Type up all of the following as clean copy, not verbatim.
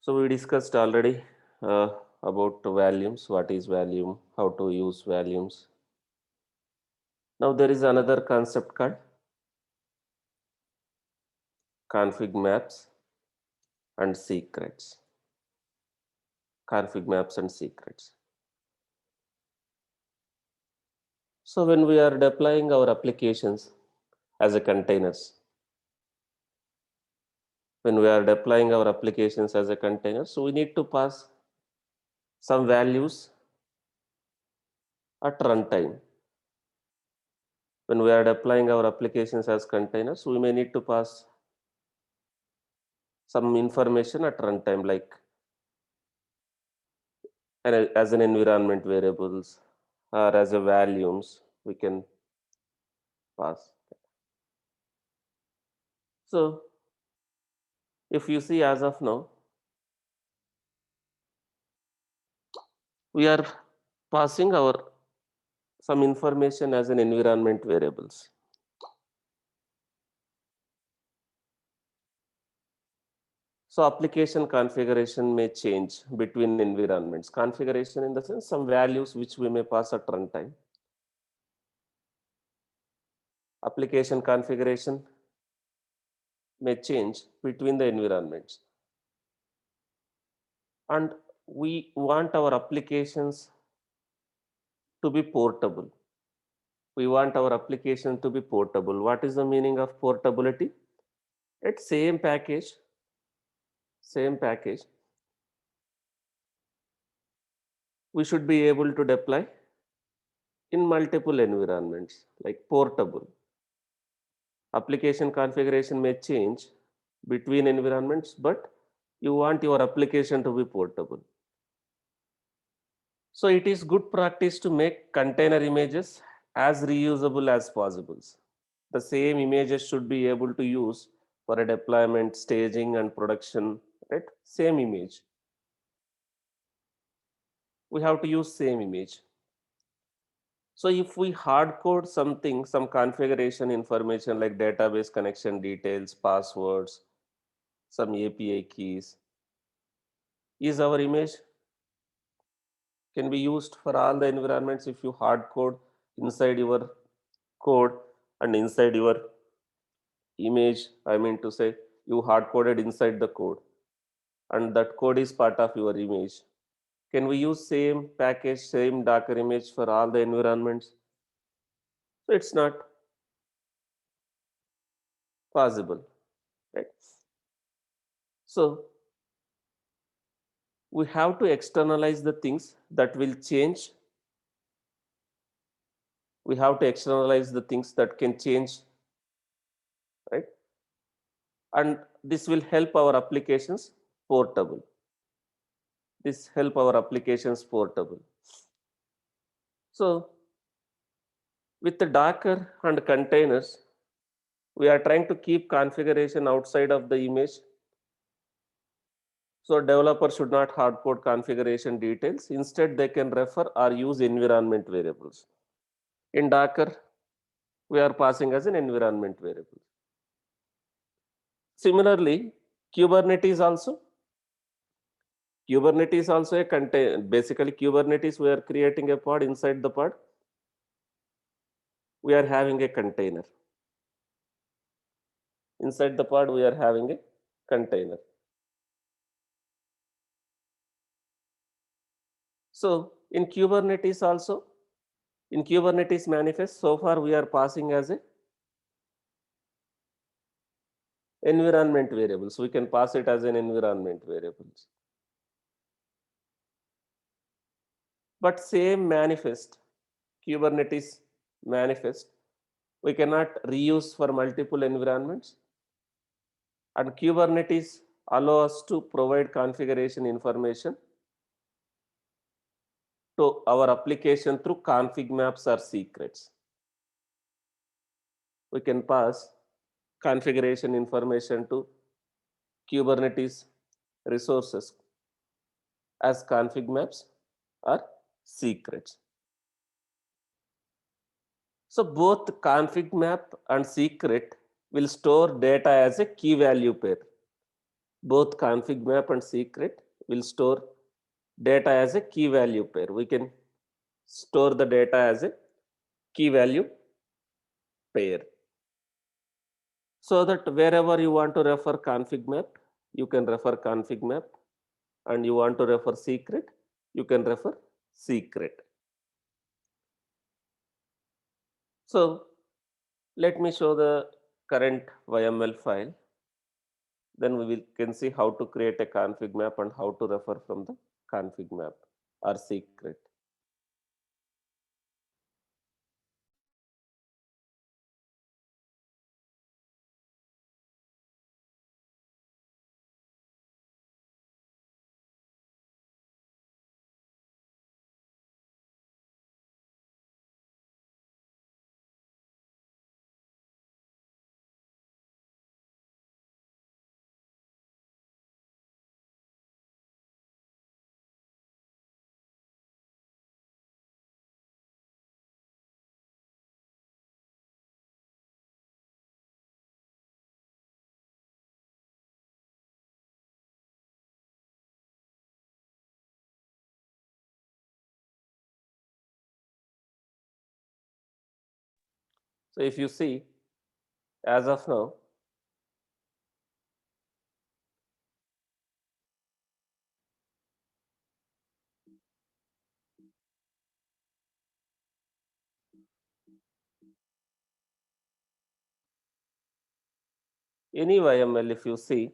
So we discussed already about volumes, what is volume, how to use volumes. Now there is another concept called config maps and secrets. Config maps and secrets. So when we are deploying our applications as a containers, when we are deploying our applications as a container, so we need to pass some values at runtime. When we are deploying our applications as containers, we may need to pass some information at runtime, like as an environment variables or as a volumes we can pass. So if you see, as of now we are passing our some information as an environment variables. So application configuration may change between environments. Configuration in the sense some values which we may pass at runtime. Application configuration may change between the environments. And we want our applications to be portable. We want our application to be portable. What is the meaning of portability? It's same package, we should be able to deploy in multiple environments, like portable. Application configuration may change between environments, but you want your application to be portable. So it is good practice to make container images as reusable as possible. The same images should be able to use for a deployment, staging and production, right? Same image. We have to use same image. So if we hard code something, some configuration information like database connection details, passwords, some API keys, is our image can be used for all the environments. If you hard code inside your code and inside your image, I mean to say you hard coded inside the code and that code is part of your image. Can we use same package, same Docker image for all the environments? So it's not possible, right? So we have to externalize the things that will change. We have to externalize the things that can change, right? And this will help our applications portable. This help our applications portable. So with the Docker and containers, we are trying to keep configuration outside of the image. So developers should not hard code configuration details. Instead, they can refer or use environment variables. In Docker, we are passing as an environment variable. Similarly, Kubernetes also. Kubernetes also a contain. Basically, Kubernetes, we are creating a pod. Inside the pod, we are having a container. Inside the pod, we are having a container. So in Kubernetes also, in Kubernetes manifest, so far we are passing as a environment variables. We can pass it as an environment variables. But same manifest, Kubernetes manifest, we cannot reuse for multiple environments. And Kubernetes allow us to provide configuration information to our application through config maps or secrets. We can pass configuration information to Kubernetes resources as config maps or secrets. So both config map and secret will store data as a key value pair. Both config map and secret will store data as a key value pair. We can store the data as a key value pair. So that wherever you want to refer config map, you can refer config map, and you want to refer secret, you can refer secret. So let me show the current YML file. Then we will can see how to create a config map and how to refer from the config map or secret. So if you see, as of now, any YML, if you see,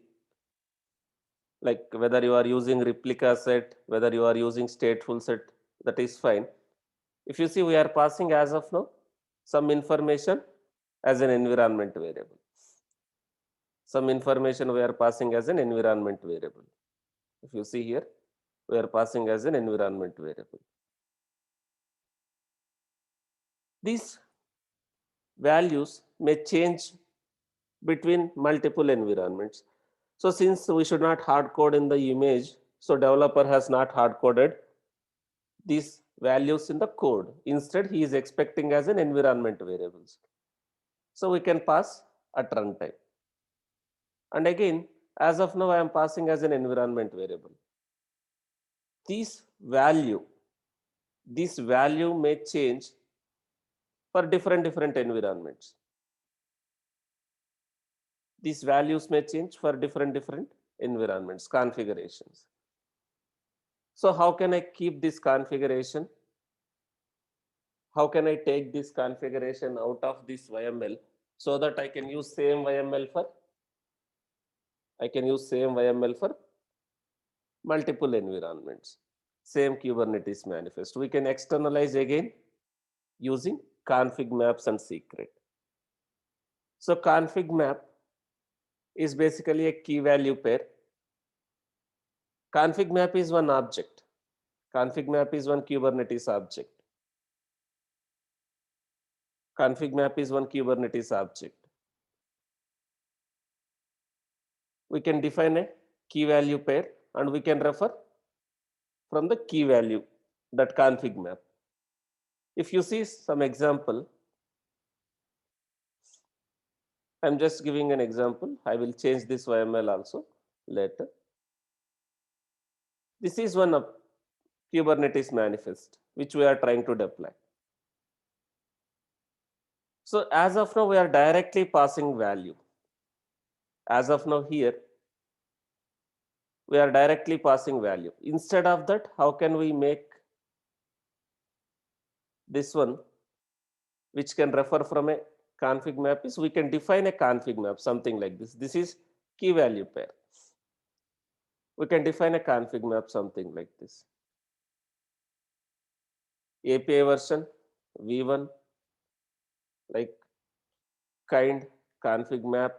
like whether you are using replica set, whether you are using stateful set, that is fine. If you see, we are passing as of now some information as an environment variable. Some information we are passing as an environment variable. If you see here, we are passing as an environment variable. These values may change between multiple environments. So since we should not hard code in the image, so developer has not hard coded these values in the code. Instead, he is expecting as an environment variables. So we can pass at runtime. And again, as of now, I am passing as an environment variable. This value, this value may change for different environments. These values may change for different environments, configurations. So how can I keep this configuration? How can I take this configuration out of this YML so that I can use same YML for multiple environments. Same Kubernetes manifest. We can externalize again using config maps and secret. So config map is basically a key value pair. Config map is one object. Config map is one Kubernetes object. Config map is one Kubernetes object. We can define a key value pair and we can refer from the key value, that config map. If you see some example, I'm just giving an example. I will change this YML also later. This is one of Kubernetes manifest which we are trying to deploy. So as of now, we are directly passing value. As of now here, we are directly passing value. Instead of that, how can we make this one which can refer from a config map is we can define a config map, something like this. This is key value pair. We can define a config map, something like this. API version v1, like kind config map.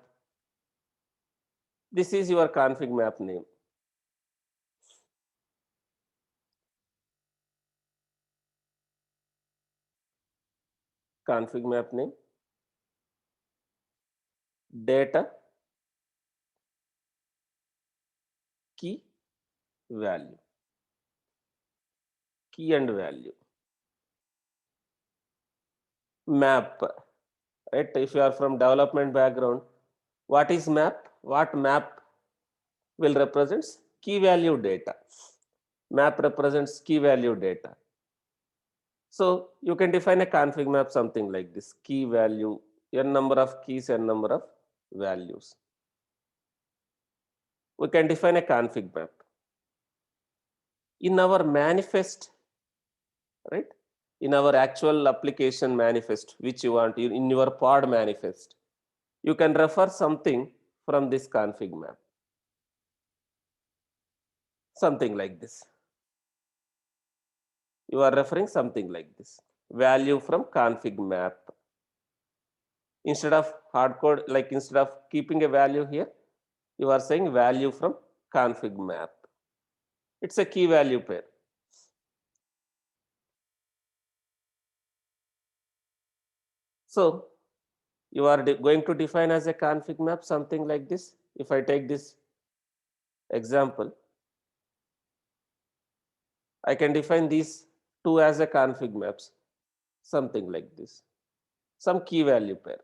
This is your config map name. Config map name, data, key, value, key and value. Map, right? If you are from development background, what is map? What map will represents key value data. Map represents key value data. So you can define a config map something like this: key value, n number of keys, n number of values. We can define a config map. In our manifest, right? In our actual application manifest, which you want in your pod manifest, you can refer something from this config map. Something like this. You are referring something like this. Value from config map. Instead of hard code, like instead of keeping a value here, you are saying value from config map. It's a key value pair. So you are going to define as a config map something like this. If I take this example, I can define these two as a config maps, something like this. Some key value pair.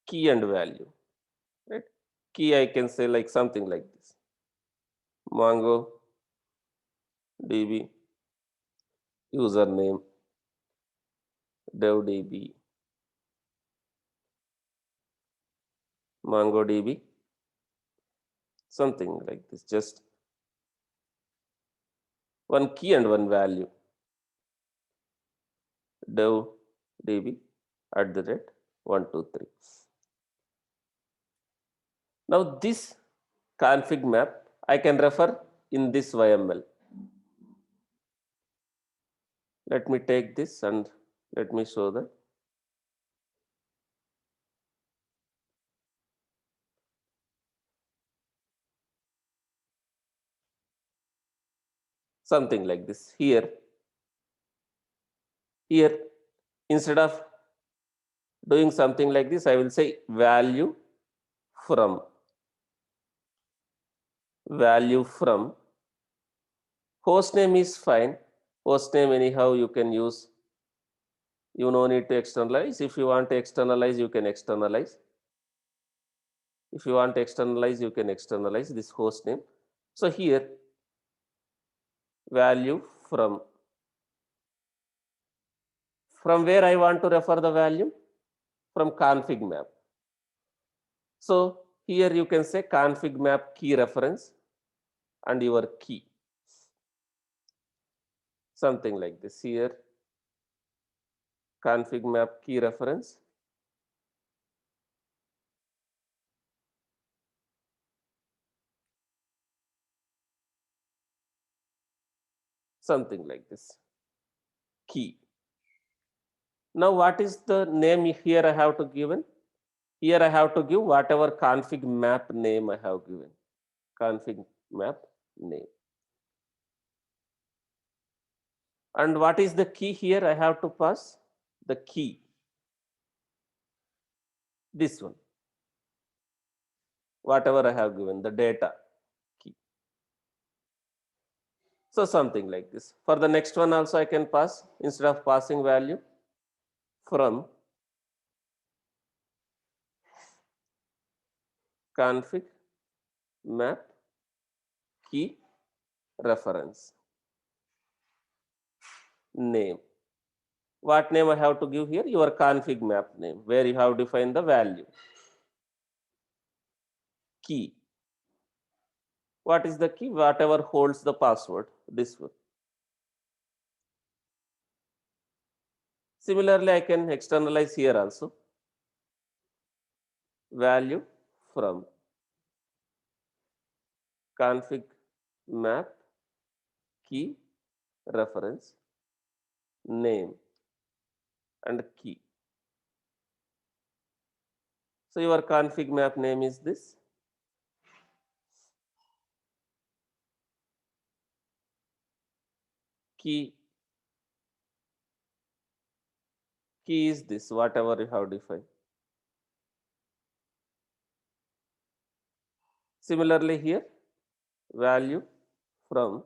Key and value. Right? Key I can say like something like this. Mongo DB username devdb MongoDB, something like this. Just one key and one value. devdb @123. Now this config map I can refer in this YML. Let me take this and let me show that. Something like this. Here, instead of doing something like this, I will say value from host name is fine. Host name anyhow you can use. You no need to externalize. If you want to externalize, you can externalize. If you want to externalize, you can externalize this host name. So here value from where I want to refer the value, from config map. So here you can say config map key reference and your key. Something like this. Here config map key reference, something like this. Key. Now what is the name here I have to given? Here I have to give whatever config map name I have given. Config map name. And what is the key here I have to pass? The key. This one. Whatever I have given, the data key. So something like this. For the next one also I can pass, instead of passing value, from config map key reference name. What name I have to give here? Your config map name, where you have defined the value. Key. What is the key? Whatever holds the password, this one. Similarly, I can externalize here also. Value from config map key reference name and key. So your config map name is this. Key is this, whatever you have defined. Similarly here, value from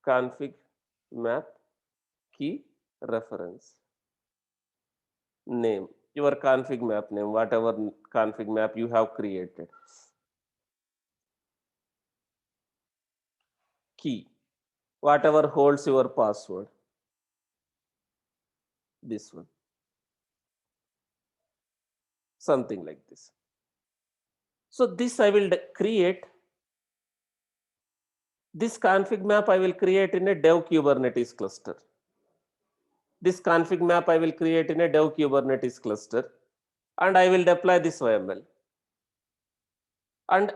config map key reference name, your config map name, whatever config map you have created. Key, whatever holds your password, this one, something like this. So this I will create, this config map I will create in a dev Kubernetes cluster. This config map I will create in a dev Kubernetes cluster, and I will deploy this YML. And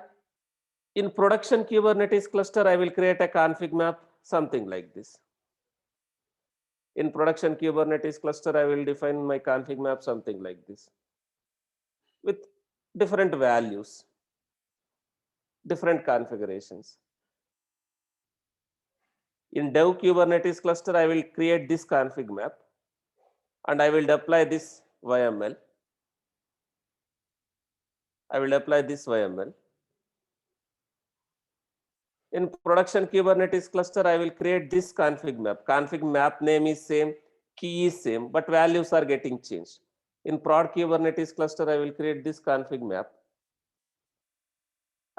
in production Kubernetes cluster, I will create a config map, something like this. In production Kubernetes cluster, I will define my config map something like this with different values, different configurations. In dev Kubernetes cluster, I will create this config map and I will deploy this YML. I will apply this YML. In production Kubernetes cluster, I will create this config map. Config map name is same, key is same, but values are getting changed. In prod Kubernetes cluster, I will create this config map.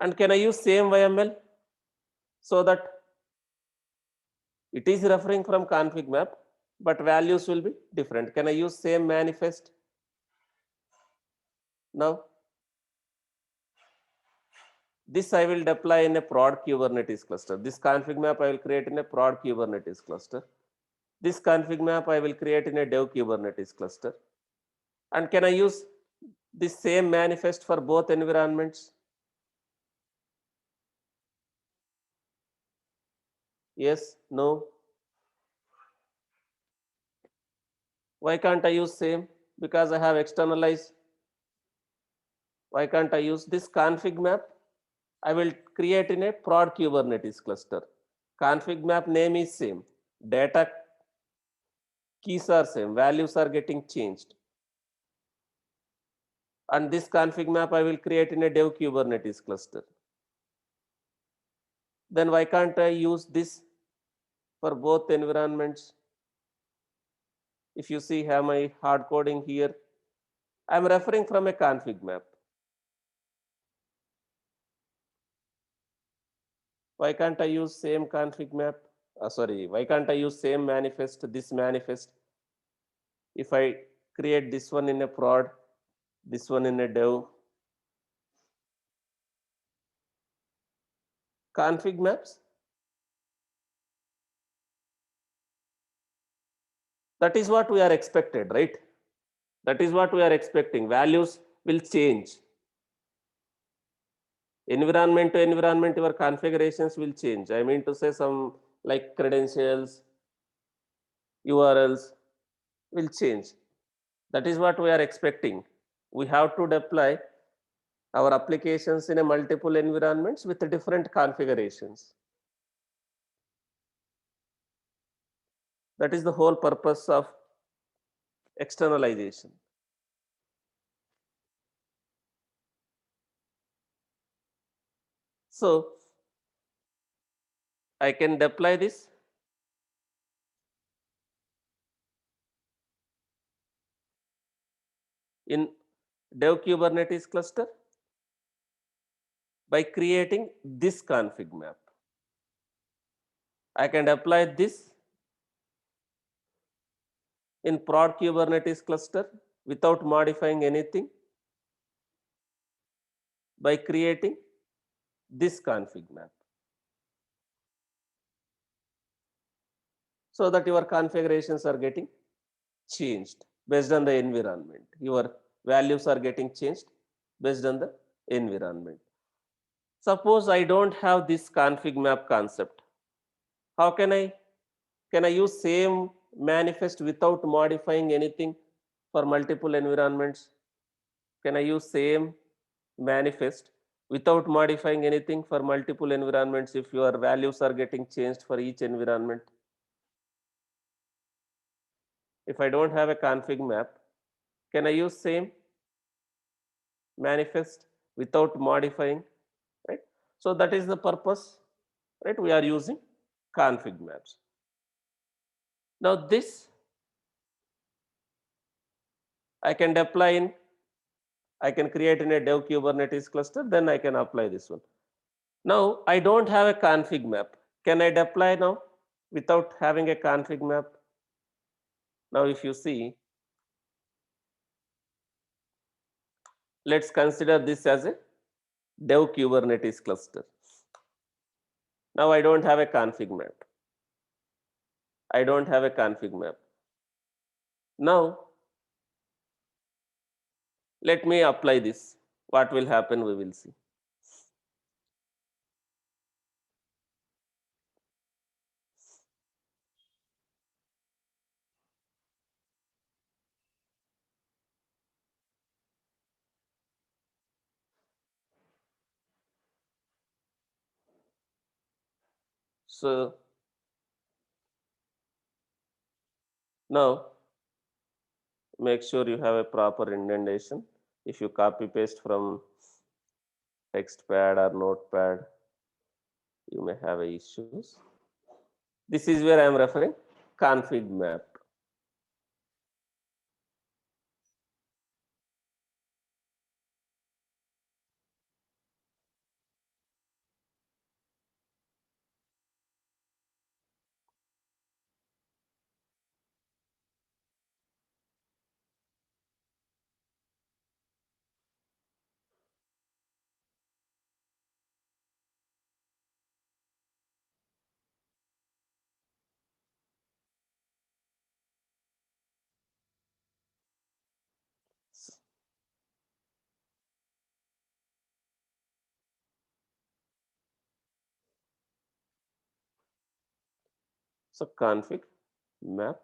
And can I use same YML so that it is referring from config map, but values will be different. Can I use same manifest? Now, this I will deploy in a prod Kubernetes cluster. This config map I will create in a prod Kubernetes cluster. This config map I will create in a dev Kubernetes cluster. And can I use this same manifest for both environments? Yes, no. Why can't I use same? Because I have externalized. Why can't I use this config map? I will create in a prod Kubernetes cluster. Config map name is same. Data keys are same. Values are getting changed. And this config map I will create in a dev Kubernetes cluster. Then why can't I use this for both environments? If you see have my hard coding here, I am referring from a config map. Why can't I use same config map? Sorry, why can't I use same manifest, this manifest? If I create this one in a prod, this one in a dev, config maps, that is what we are expected, right? That is what we are expecting. Values will change. Environment to environment, your configurations will change. I mean to say some like credentials, URLs will change. That is what we are expecting. We have to deploy our applications in a multiple environments with different configurations. That is the whole purpose of externalization. So I can deploy this in dev Kubernetes cluster by creating this config map. I can deploy this in prod Kubernetes cluster without modifying anything by creating this config map. So that your configurations are getting changed based on the environment. Your values are getting changed based on the environment. Suppose I don't have this config map concept. How can I use same manifest without modifying anything for multiple environments? Can I use same manifest without modifying anything for multiple environments if your values are getting changed for each environment? If I don't have a config map, can I use same manifest without modifying, right? So that is the purpose, right? We are using config maps. Now this I can deploy in, I can create in a dev Kubernetes cluster, then I can apply this one. Now I don't have a config map. Can I deploy now without having a config map? Now if you see, let's consider this as a dev Kubernetes cluster. Now I don't have a config map. I don't have a config map. Now let me apply this. What will happen, we will see. So now make sure you have a proper indentation. If you copy paste from textpad or notepad, you may have issues. This is where I am referring config map. So config map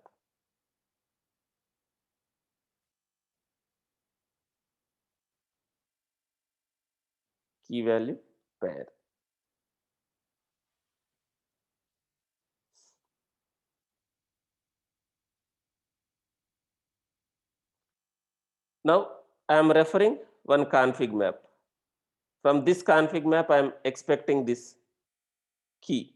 key value pair. Now I am referring one config map. From this config map, I am expecting this key.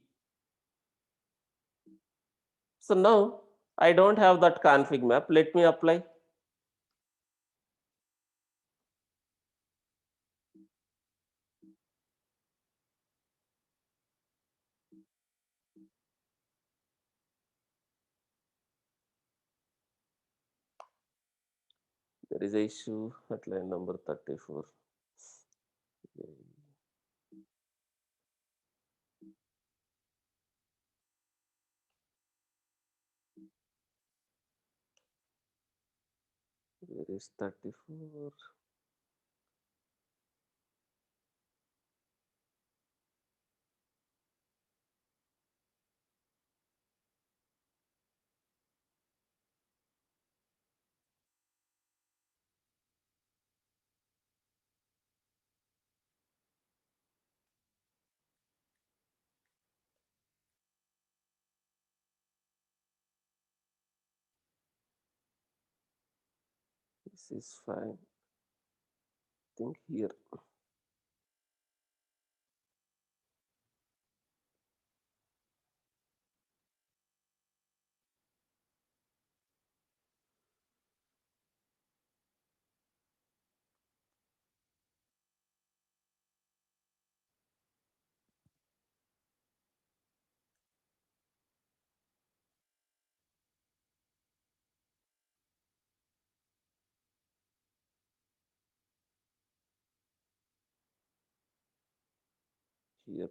So now I don't have that config map. Let me apply. There is a issue at line number 34. Where is 34? This is fine. I think here. Here.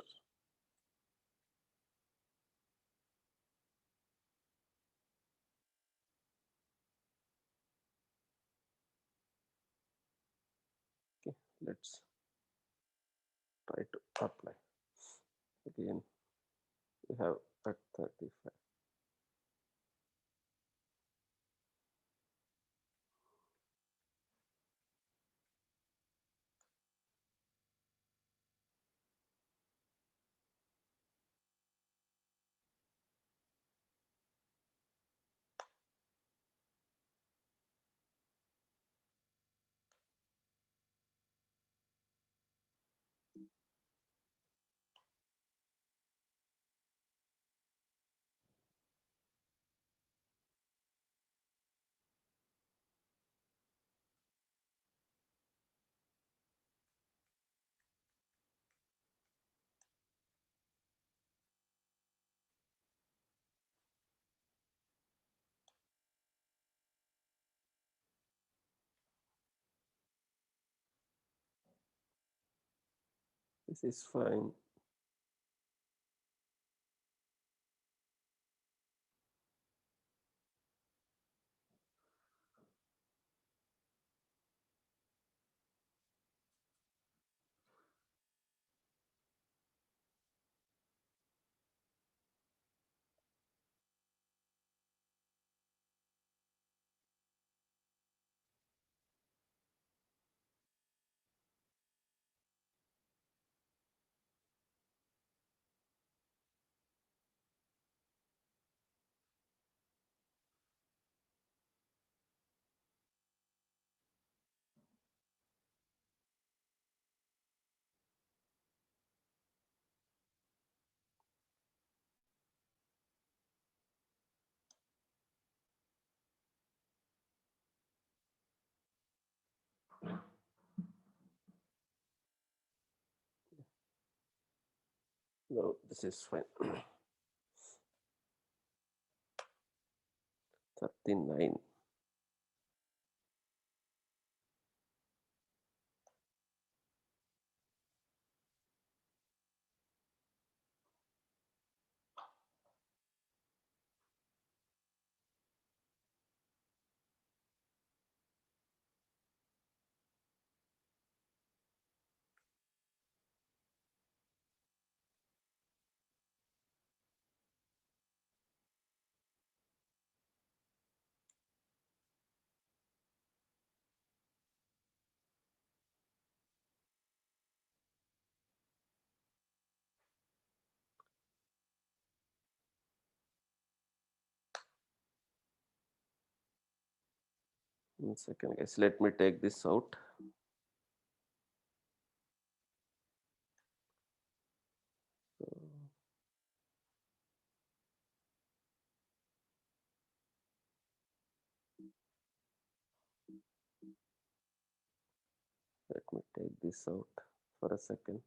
Okay, let's try to apply. Again, we have at 35. This is fine. No, this is fine. 39. One second, guys. Let me take this out. So, let me take this out for a second.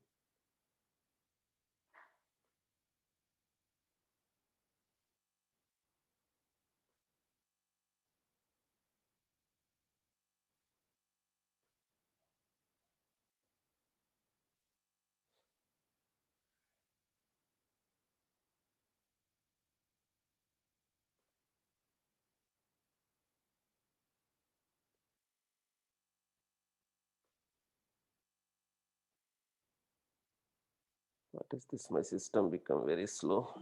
What is this? My system become very slow.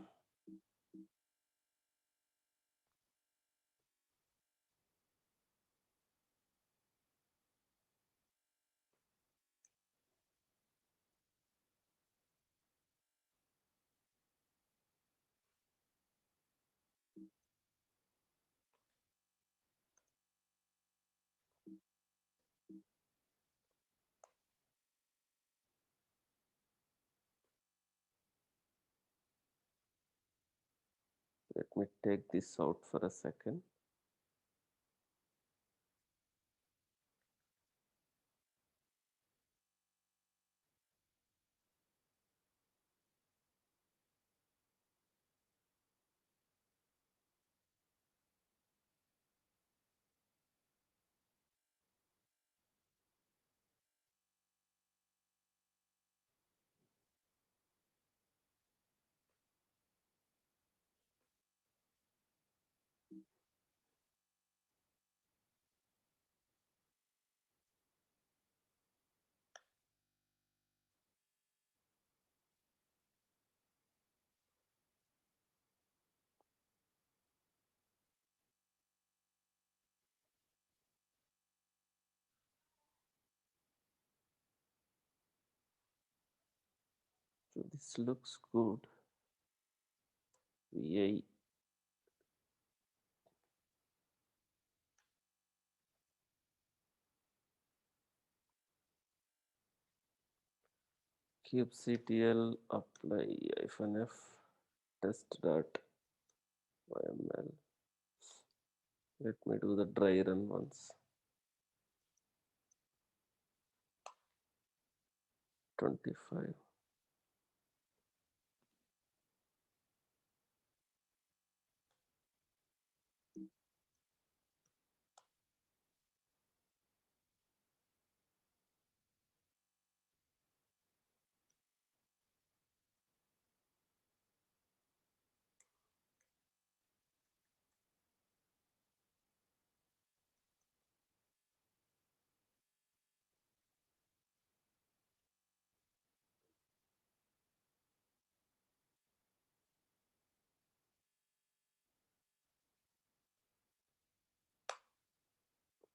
Let me take this out for a second. So this looks good. VI kubectl apply -f test dot yml. Let me do the dry run once. 25.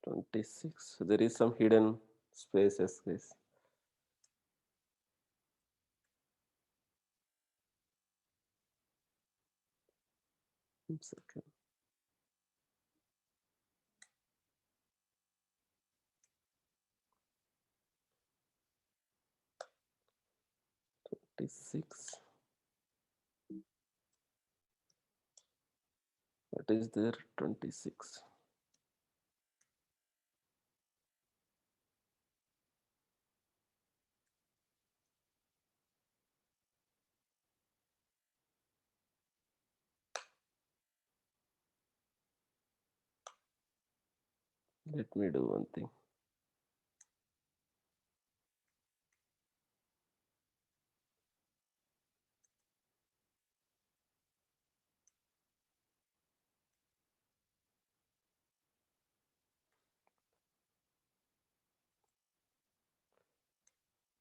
26. There is some hidden spaces, guys. One second. Six. What is there? 26. Let me do one thing.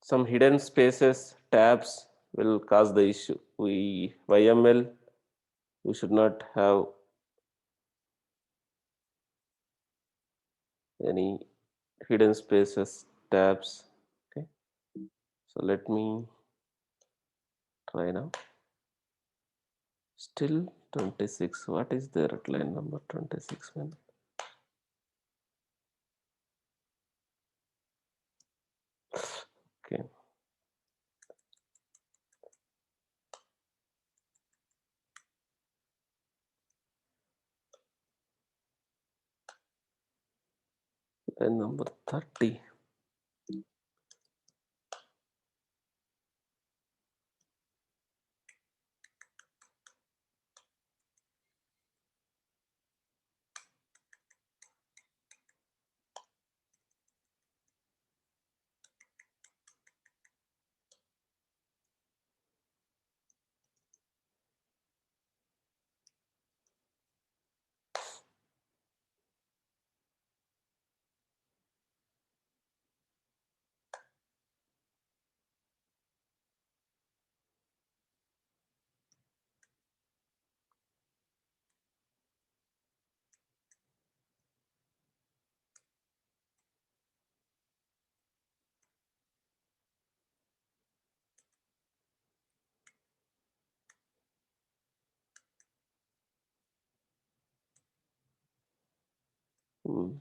Some hidden spaces, tabs will cause the issue. YML, we should not have any hidden spaces, tabs. Okay. So let me try now. Still 26. What is there at line number 26, man? Okay. Line number 30.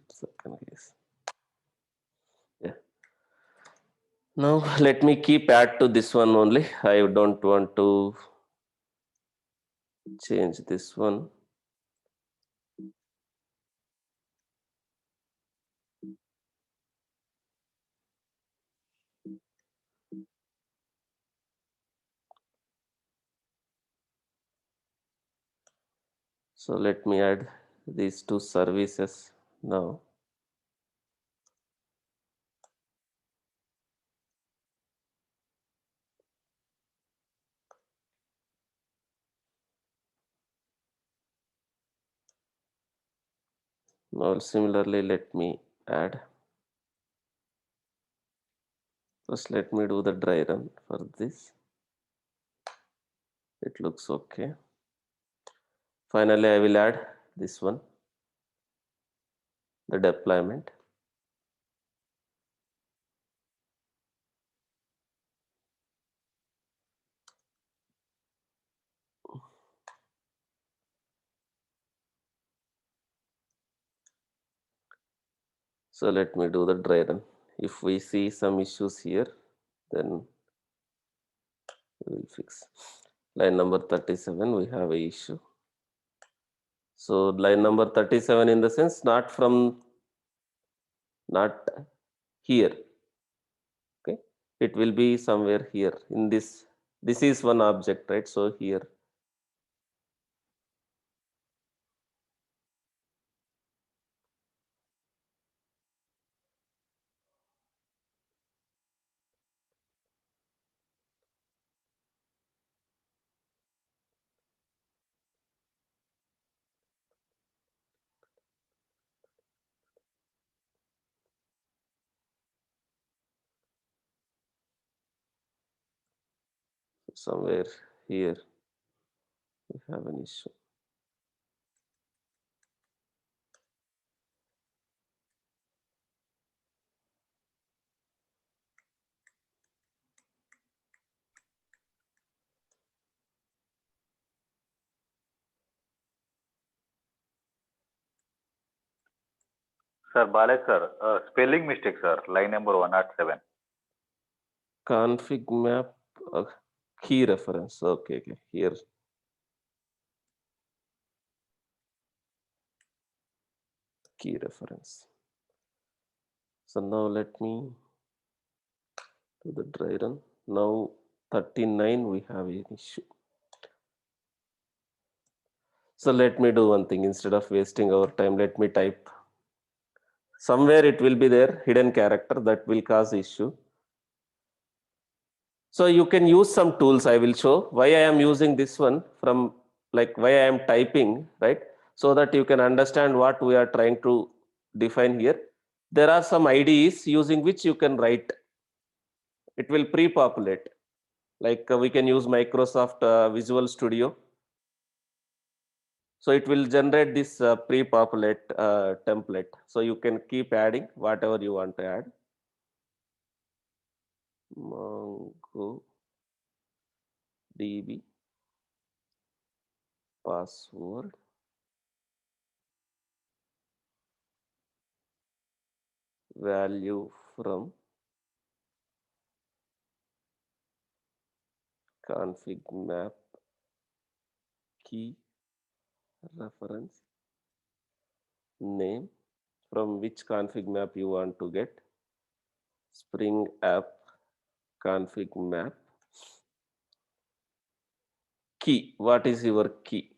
Second case. Yeah. Now let me keep add to this one only. I don't want to change this one. So let me add these two services now. Now similarly, let me add. First, let me do the dry run for this. It looks okay. Finally, I will add this one, the deployment. So let me do the dry run. If we see some issues here, then we will fix. Line number 37, we have a issue. So line number 37 in the sense not here. Okay, it will be somewhere here in this. This is one object, right? So here. Somewhere here we have an issue. Sir, Balak sir, spelling mistake sir, line number 107. Config map key reference. Okay, here. Key reference. So now let me do the dry run. Now 39 we have an issue. So let me do one thing. Instead of wasting our time, let me type. Somewhere it will be there, hidden character that will cause issue. So you can use some tools. I will show why I am using this one from like why I am typing, right? So that you can understand what we are trying to define here. There are some IDEs using which you can write. It will pre-populate. Like we can use Microsoft Visual Studio. So it will generate this pre-populate template. So you can keep adding whatever you want to add. MongoDB password value from config map key reference name from which config map you want to get Spring app config map key. What is your key?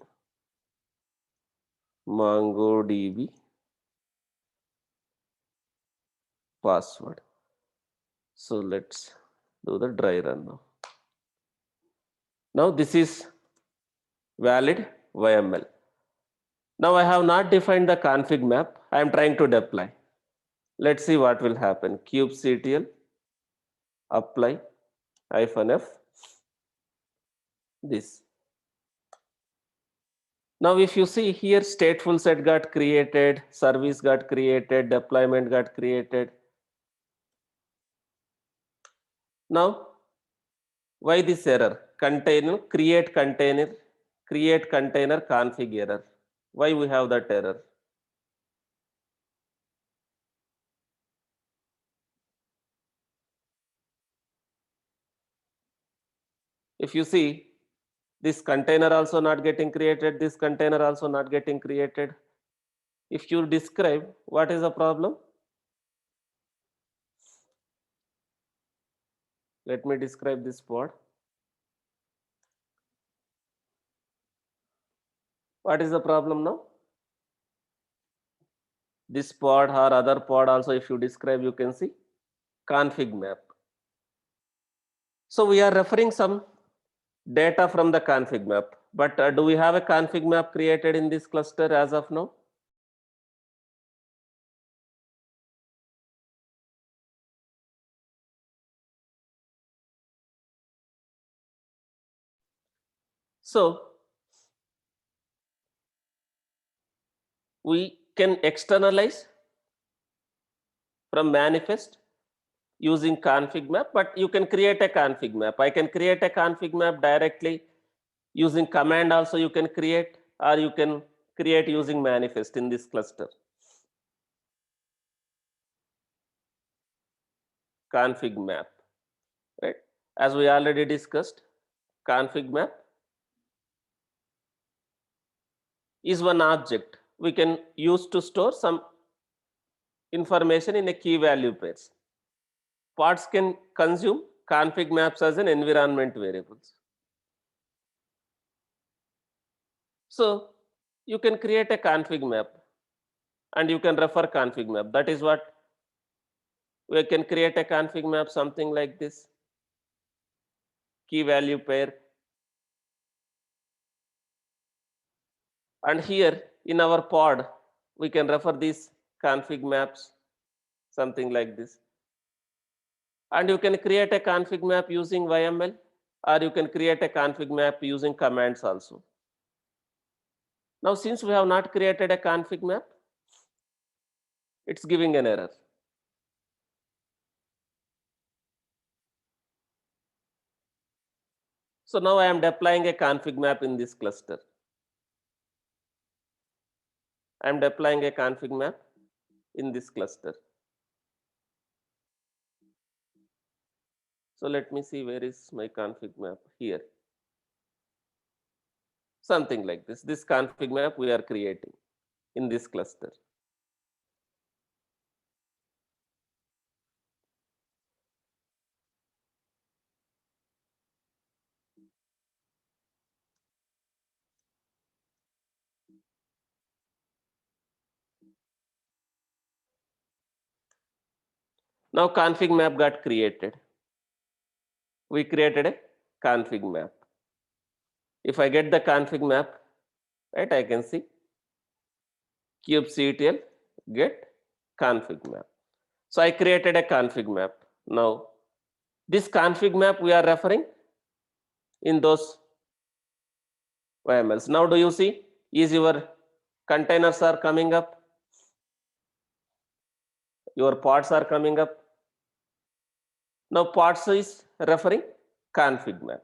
MongoDB password. So let's do the dry run now. Now this is valid YML. Now I have not defined the config map. I am trying to deploy. Let's see what will happen. kubectl apply -f this. Now if you see here, stateful set got created, service got created, deployment got created. Now why this error? Container create container config error. Why we have that error? If you see, this container also not getting created, this container also not getting created. If you describe what is the problem, let me describe this pod. What is the problem now? This pod or other pod also, if you describe, you can see config map. So we are referring some data from the config map, but do we have a config map created in this cluster as of now? So we can externalize from manifest using config map, but you can create a config map. I can create a config map directly using command also you can create, or you can create using manifest in this cluster. Config map, right? As we already discussed, config map is one object we can use to store some information in a key value pairs. Pods can consume config maps as an environment variables. So you can create a config map and you can refer config map. That is what we can create a config map, something like this. Key value pair. And here in our pod, we can refer these config maps, something like this. And you can create a config map using YML, or you can create a config map using commands also. Now, since we have not created a config map, it's giving an error. So now I am deploying a config map in this cluster. I am deploying a config map in this cluster. So let me see, where is my config map? Here. Something like this. This config map we are creating in this cluster. Now config map got created. We created a config map. If I get the config map, right, I can see kubectl get config map. So I created a config map. Now this config map we are referring in those YMLs. Now do you see, is your containers are coming up, your pods are coming up. Now pods is referring config map.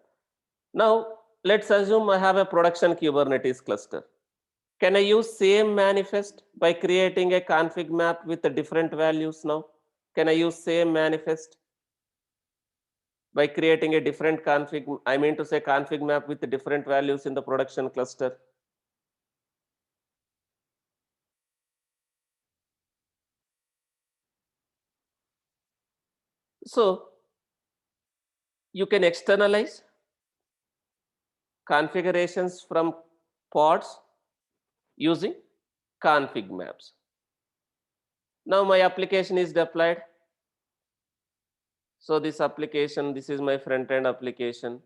Now let's assume I have a production Kubernetes cluster. Can I use same manifest by creating a config map with the different values now? Can I use same manifest by creating a different config? I mean to say config map with the different values in the production cluster. So you can externalize configurations from pods using config maps. Now my application is deployed. So this application, this is my front end application.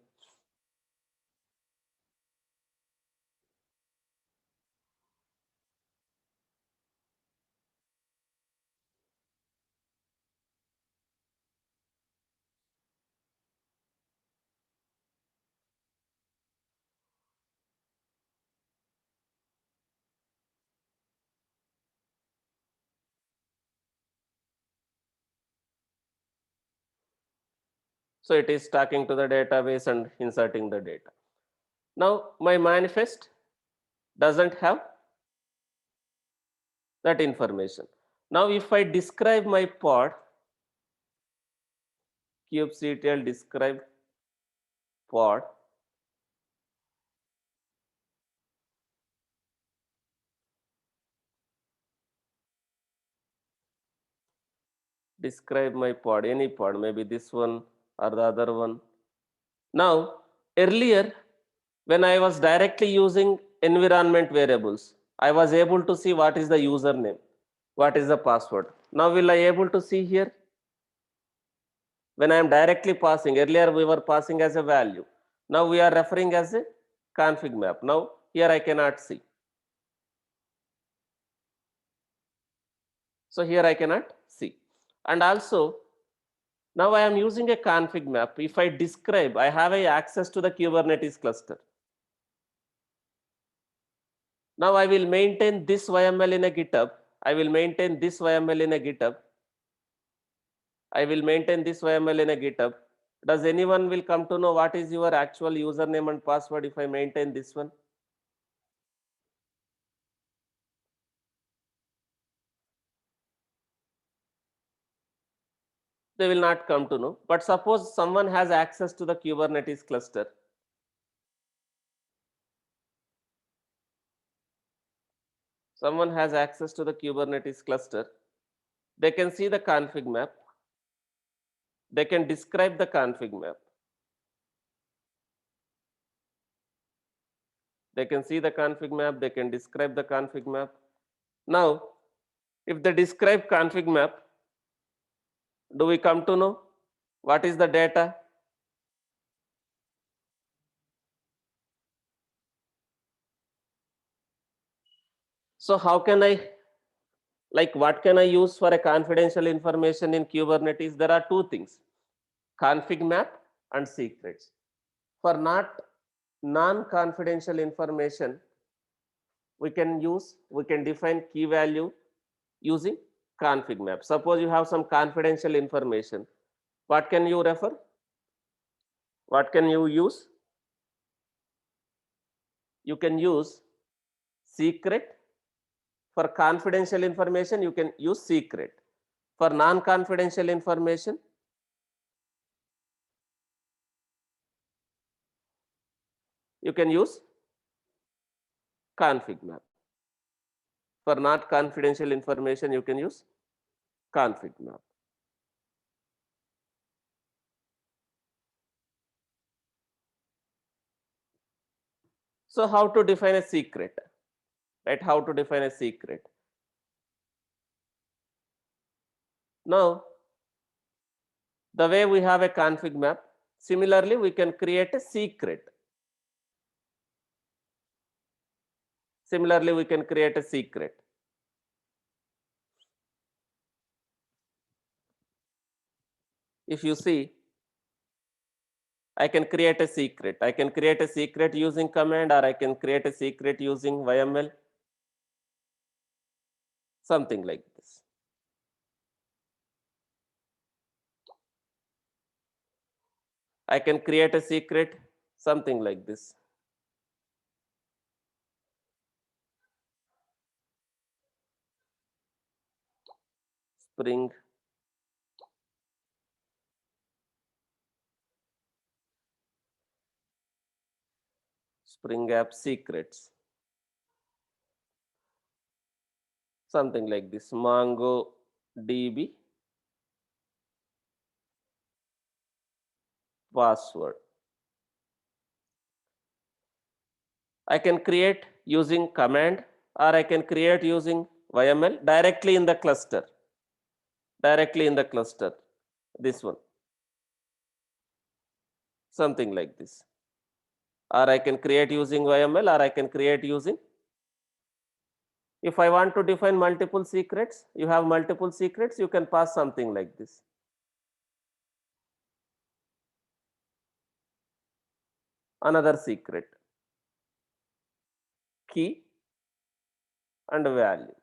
So it is talking to the database and inserting the data. Now my manifest doesn't have that information. Now if I describe my pod, kubectl describe pod, describe my pod, any pod, maybe this one or the other one. Now earlier when I was directly using environment variables, I was able to see what is the username, what is the password. Now will I able to see here? When I am directly passing, earlier we were passing as a value. Now we are referring as a config map. Now here I cannot see. So here I cannot see. And also now I am using a config map. If I describe, I have a access to the Kubernetes cluster. Now I will maintain this YML in a GitHub. I will maintain this YML in a GitHub. I will maintain this YML in a GitHub. Does anyone will come to know what is your actual username and password if I maintain this one? They will not come to know. But suppose someone has access to the Kubernetes cluster. Someone has access to the Kubernetes cluster. They can see the config map. They can describe the config map. They can see the config map. They can describe the config map. Now, if they describe config map, do we come to know what is the data? So how can I, like what can I use for a confidential information in Kubernetes? There are two things, config map and secrets. For not non-confidential information, we can define key value using config map. Suppose you have some confidential information. What can you refer? What can you use? You can use secret For confidential information, you can use secret. For non-confidential information, you can use config map. For not confidential information, you can use config map. So how to define a secret, right? How to define a secret? Now, the way we have a config map, similarly, we can create a secret. Similarly, we can create a secret. If you see, I can create a secret. I can create a secret using command, or I can create a secret using YML, something like this. I can create a secret, something like this. Spring Spring App secrets, something like this. Mongo DB password. I can create using command, or I can create using YML directly in the cluster. Directly in the cluster. This one. Something like this. Or I can create using YML, or I can create using. If I want to define multiple secrets, you have multiple secrets, you can pass something like this. Another secret. Key and values.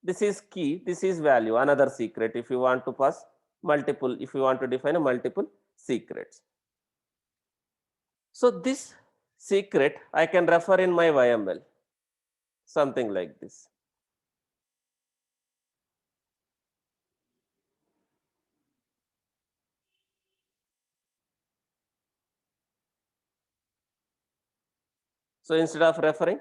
This is key, this is value, another secret if you want to pass multiple, if you want to define a multiple secrets. So this secret I can refer in my YML, something like this. So instead of referring,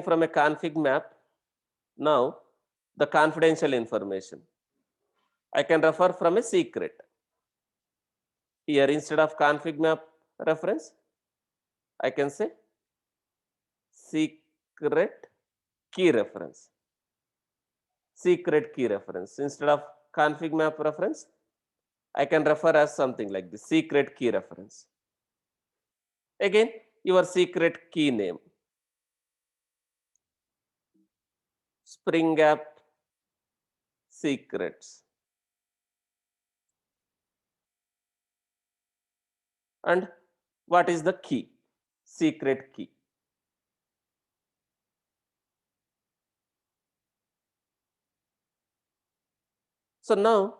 from a config map, now the confidential information, I can refer from a secret. Here instead of config map reference, I can say secret key reference. Secret key reference. Instead of config map reference, I can refer as something like this, secret key reference. Again, your secret key name. Spring App secrets. And what is the key? Secret key. So now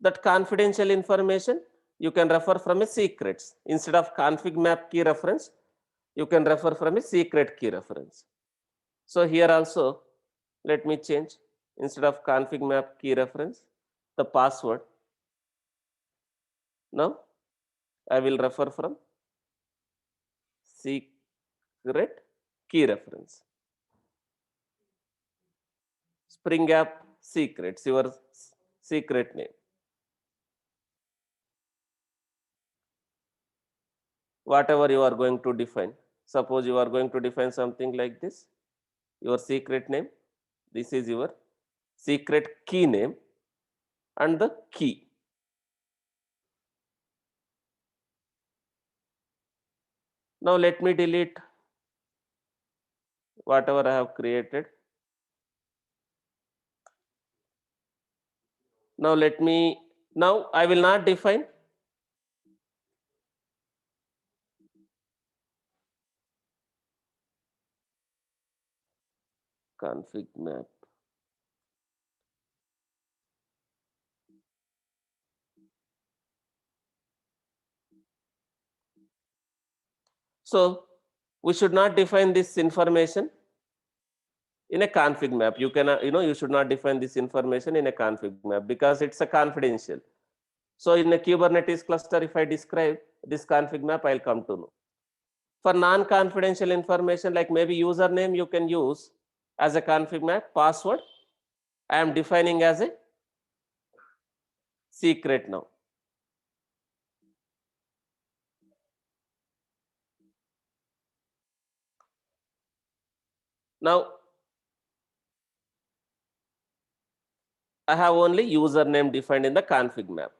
that confidential information you can refer from a secrets. Instead of config map key reference, you can refer from a secret key reference. So here also, let me change, instead of config map key reference, the password. Now I will refer from secret key reference. Spring App secrets, your secret name. Whatever you are going to define. Suppose you are going to define something like this, your secret name. This is your secret key name and the key. Now let me delete whatever I have created. Now I will not define config map. So we should not define this information in a config map. You can, you should not define this information in a config map because it's a confidential. So in a Kubernetes cluster, if I describe this config map, I'll come to know. For non-confidential information, like maybe username, you can use as a config map. Password, I am defining as a secret now. Now, I have only username defined in the config map.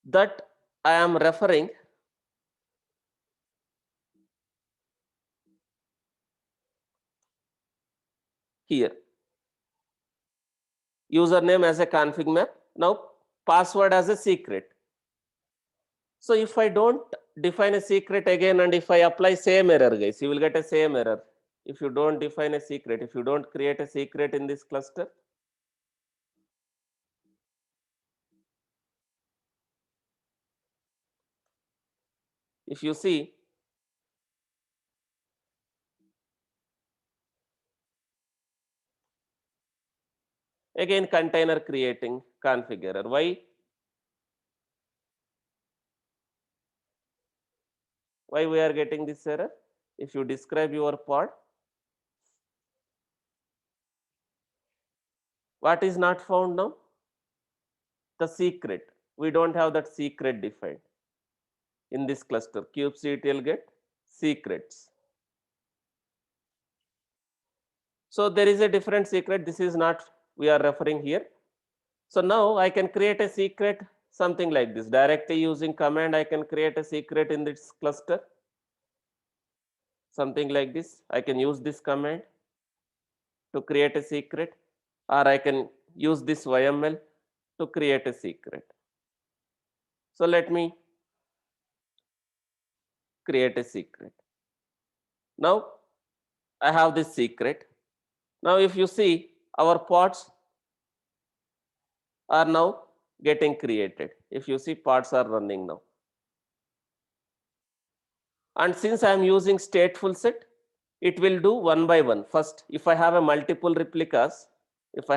That I am referring here. Username as a config map. Now, password as a secret. So if I don't define a secret again and if I apply same error, guys, you will get a same error. If you don't define a secret, if you don't create a secret in this cluster, if you see, again container creating config error. Why? Why we are getting this error? If you describe your pod, what is not found now? The secret. We don't have that secret defined in this cluster. kubectl get secrets. So there is a different secret. This is not we are referring here. So now I can create a secret something like this. Directly using command, I can create a secret in this cluster. Something like this. I can use this command to create a secret, or I can use this YML to create a secret. So let me create a secret. Now I have this secret. Now if you see, our pods are now getting created. If you see, pods are running now. And since I am using stateful set, it will do one by one. First, if I have a multiple replicas, it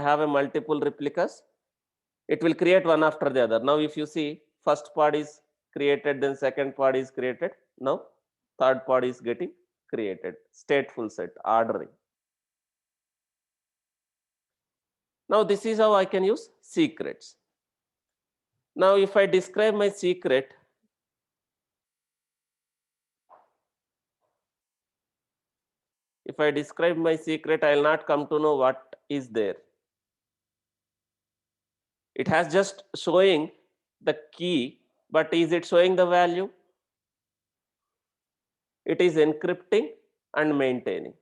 will create one after the other. Now, if you see, first pod is created, then second pod is created. Now, third pod is getting created. Stateful set, ordering. Now, this is how I can use secrets. Now, if I describe my secret, I will not come to know what is there. It has just showing the key, but is it showing the value? It is encrypting and maintaining.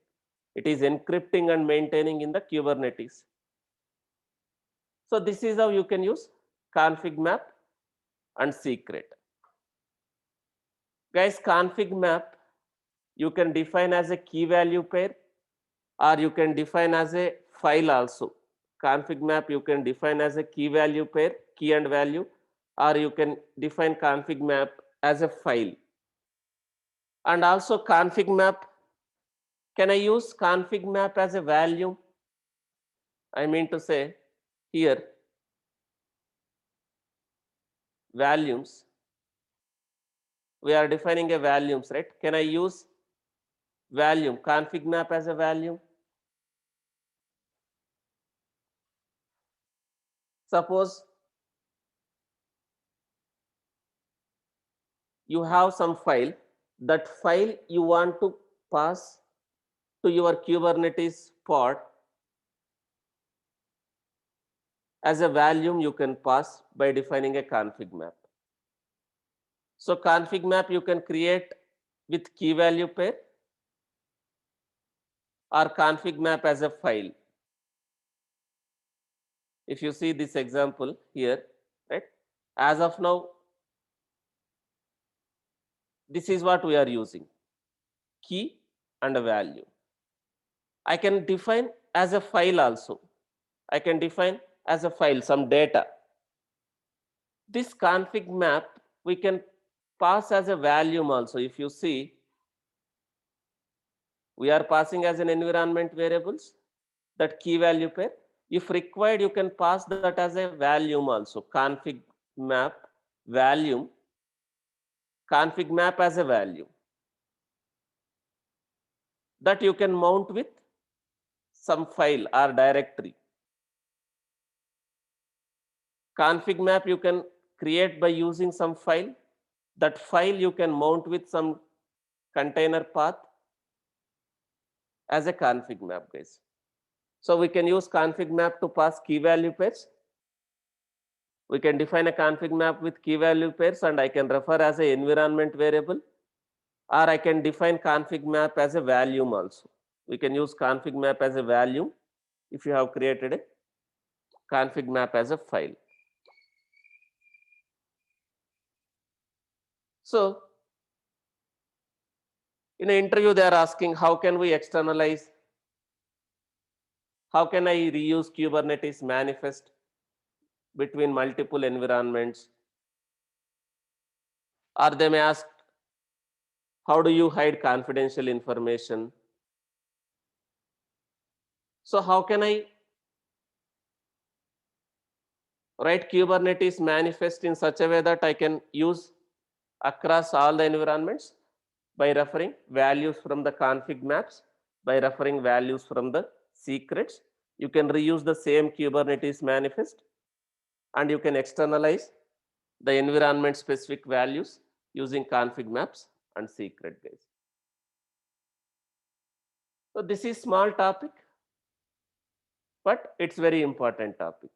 It is encrypting and maintaining in the Kubernetes. So this is how you can use config map and secret. Guys, config map you can define as a key value pair, or you can define as a file also. Config map you can define as a key value pair, key and value, or you can define config map as a file. And also config map, can I use config map as a value? I mean to say here values, we are defining a values, right? Can I use value, config map as a value? Suppose you have some file, that file you want to pass to your Kubernetes pod as a value, you can pass by defining a config map. So config map you can create with key value pair or config map as a file. If you see this example here, right? As of now, this is what we are using, key and a value. I can define as a file also. I can define as a file some data. This config map we can pass as a volume also. If you see, we are passing as an environment variables that key value pair. If required, you can pass that as a volume also. Config map volume, config map as a value that you can mount with some file or directory. Config map you can create by using some file. That file you can mount with some container path as a config map, guys. So we can use config map to pass key value pairs. We can define a config map with key value pairs, and I can refer as a environment variable, or I can define config map as a volume also. We can use config map as a volume if you have created a config map as a file. So in an interview, they are asking how can we externalize, how can I reuse Kubernetes manifest between multiple environments, or they may ask how do you hide confidential information. So how can I write Kubernetes manifest in such a way that I can use across all the environments by referring values from the config maps, by referring values from the secrets. You can reuse the same Kubernetes manifest and you can externalize the environment specific values using config maps and secret guys. So this is small topic, but it's very important topic.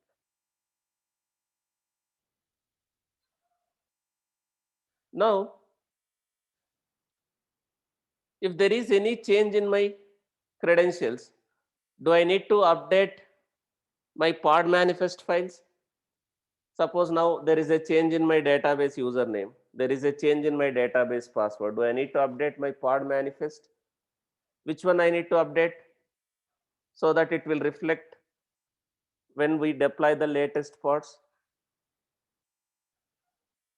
Now, if there is any change in my credentials, do I need to update my pod manifest files? Suppose now there is a change in my database username. There is a change in my database password. Do I need to update my pod manifest? Which one I need to update so that it will reflect when we deploy the latest pods?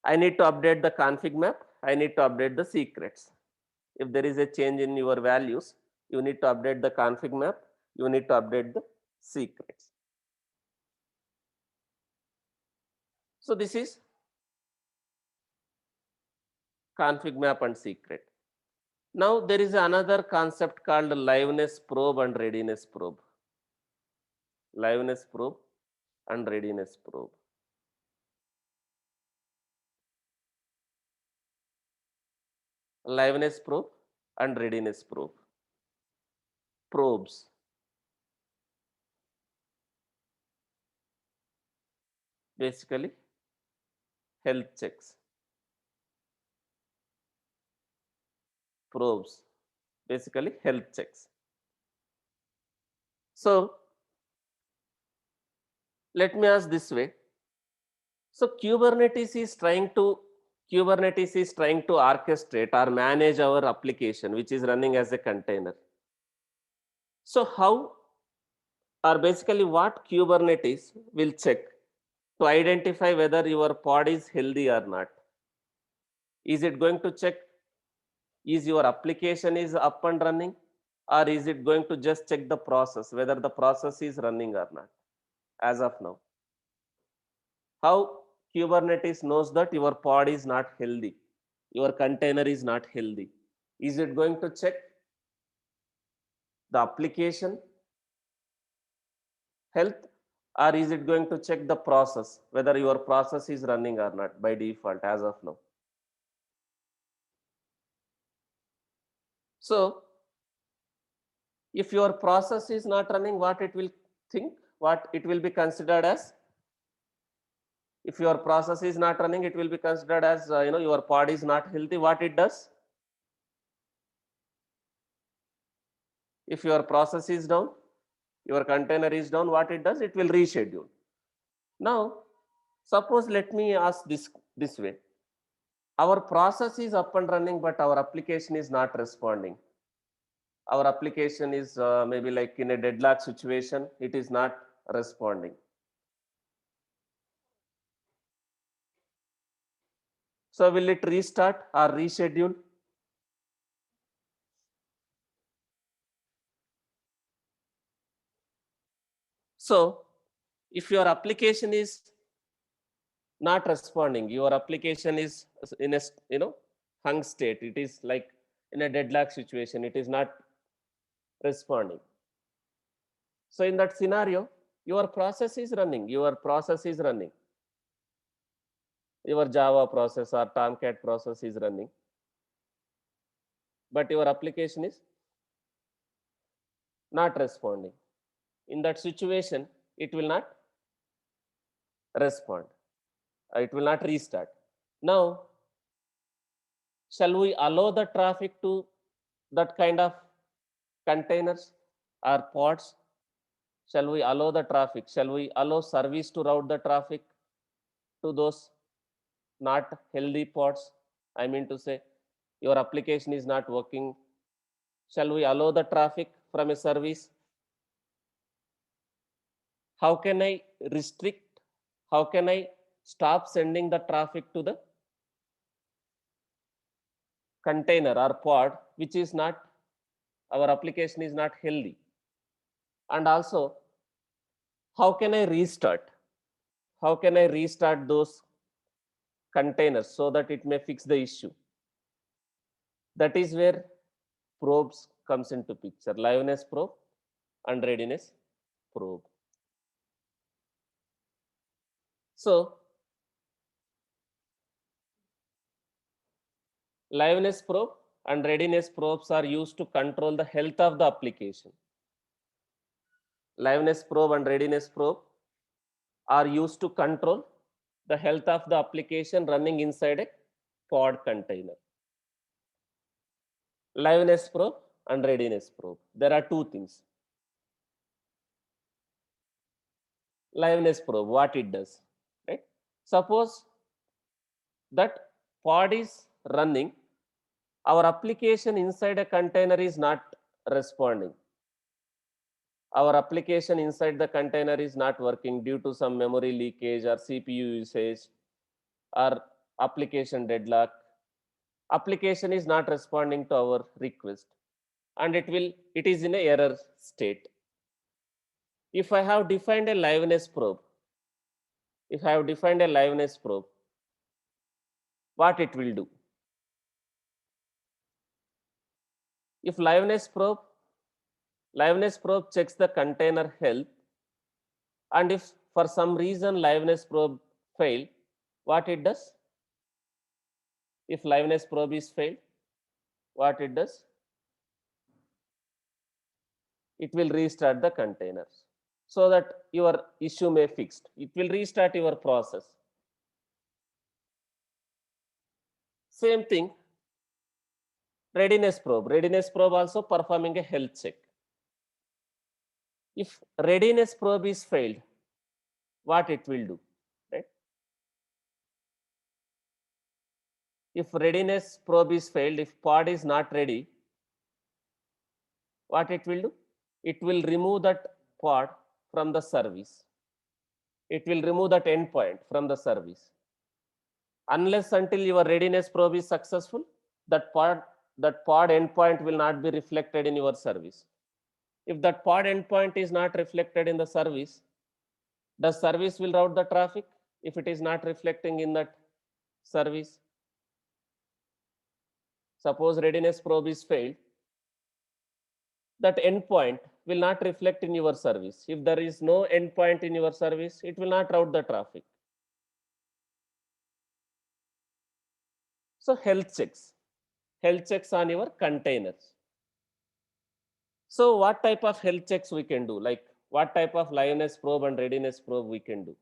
I need to update the config map. I need to update the secrets. If there is a change in your values, you need to update the config map. You need to update the secrets. So this is config map and secret. Now there is another concept called liveness probe and readiness probe. Liveness probe and readiness probe. Liveness probe and readiness probe. Probes. Basically health checks. Probes. Basically health checks. So let me ask this way. So Kubernetes is trying to orchestrate or manage our application which is running as a container. So how or basically what Kubernetes will check to identify whether your pod is healthy or not? Is it going to check is your application is up and running, or is it going to just check the process whether the process is running or not? As of now, how Kubernetes knows that your pod is not healthy, your container is not healthy? Is it going to check the application health, or is it going to check the process whether your process is running or not by default as of now? So if your process is not running, what it will think, what it will be considered as? If your process is not running, it will be considered as your pod is not healthy. What it does? If your process is down, your container is down, what it does? It will reschedule. Now, suppose let me ask this way. Our process is up and running, but our application is not responding. Our application is maybe like in a deadlock situation, it is not responding. So will it restart or reschedule? So if your application is not responding, your application is in a hung state, it is like in a deadlock situation, it is not responding. So in that scenario, your process is running, your Java process or Tomcat process is running, but your application is not responding. In that situation, it will not respond, it will not restart. Now, shall we allow the traffic to that kind of containers or pods? Shall we allow the traffic? Shall we allow service to route the traffic to those not healthy pods? I mean to say, your application is not working. Shall we allow the traffic from a service? How can I restrict? How can I stop sending the traffic to the container or pod which is not, our application is not healthy? And also, how can I restart? How can I restart those containers so that it may fix the issue? That is where probes comes into picture, liveness probe and readiness probe. So liveness probe and readiness probes are used to control the health of the application. Liveness probe and readiness probe are used to control the health of the application running inside a pod container. Liveness probe and readiness probe. There are two things. Liveness probe, what it does, right? Suppose that pod is running, our application inside a container is not responding. Our application inside the container is not working due to some memory leakage or CPU usage or application deadlock. Application is not responding to our request and it is in a error state. If I have defined a liveness probe, what it will do? If liveness probe checks the container health, and if for some reason liveness probe fail, what it does? If liveness probe is failed, what it does? It will restart the containers so that your issue may fixed. It will restart your process. Same thing, readiness probe. Readiness probe also performing a health check. If readiness probe is failed, what it will do, right? If readiness probe is failed, if pod is not ready, what it will do? It will remove that pod from the service. It will remove that endpoint from the service. Unless until your readiness probe is successful, that pod endpoint will not be reflected in your service. If that pod endpoint is not reflected in the service, the service will route the traffic if it is not reflecting in that service. Suppose readiness probe is failed, that endpoint will not reflect in your service. If there is no endpoint in your service, it will not route the traffic. So health checks on your containers. So what type of health checks we can do? Like what type of liveness probe and readiness probe we can do?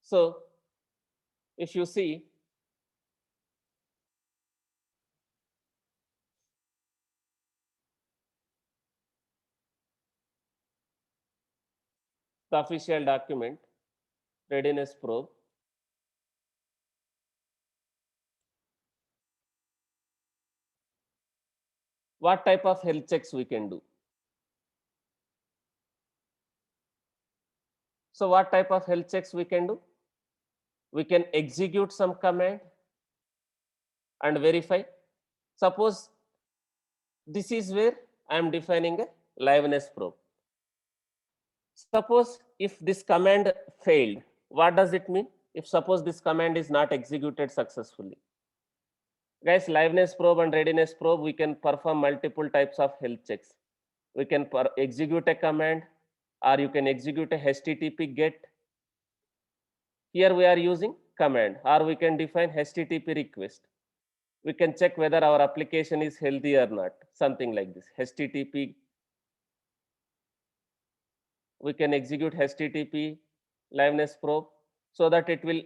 So if you see, the official document, readiness probe, what type of health checks we can do? So what type of health checks we can do? we can execute some command and verify. Suppose this is where I am defining a liveness probe. Suppose if this command failed, what does it mean? If suppose this command is not executed successfully. Guys, liveness probe and readiness probe, we can perform multiple types of health checks. We can execute a command, or you can execute a HTTP GET. Here we are using command, or we can define HTTP request. We can check whether our application is healthy or not, something like this. HTTP, we can execute HTTP liveness probe so that it will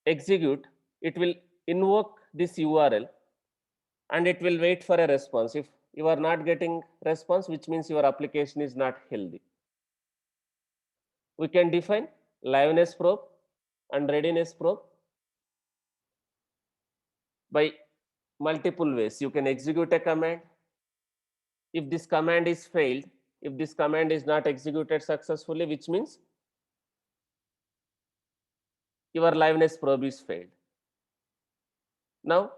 execute, it will invoke this URL and it will wait for a response. If you are not getting response, which means your application is not healthy. We can define liveness probe and readiness probe by multiple ways. You can execute a command. If this command is failed, if this command is not executed successfully, which means your liveness probe is failed. Now,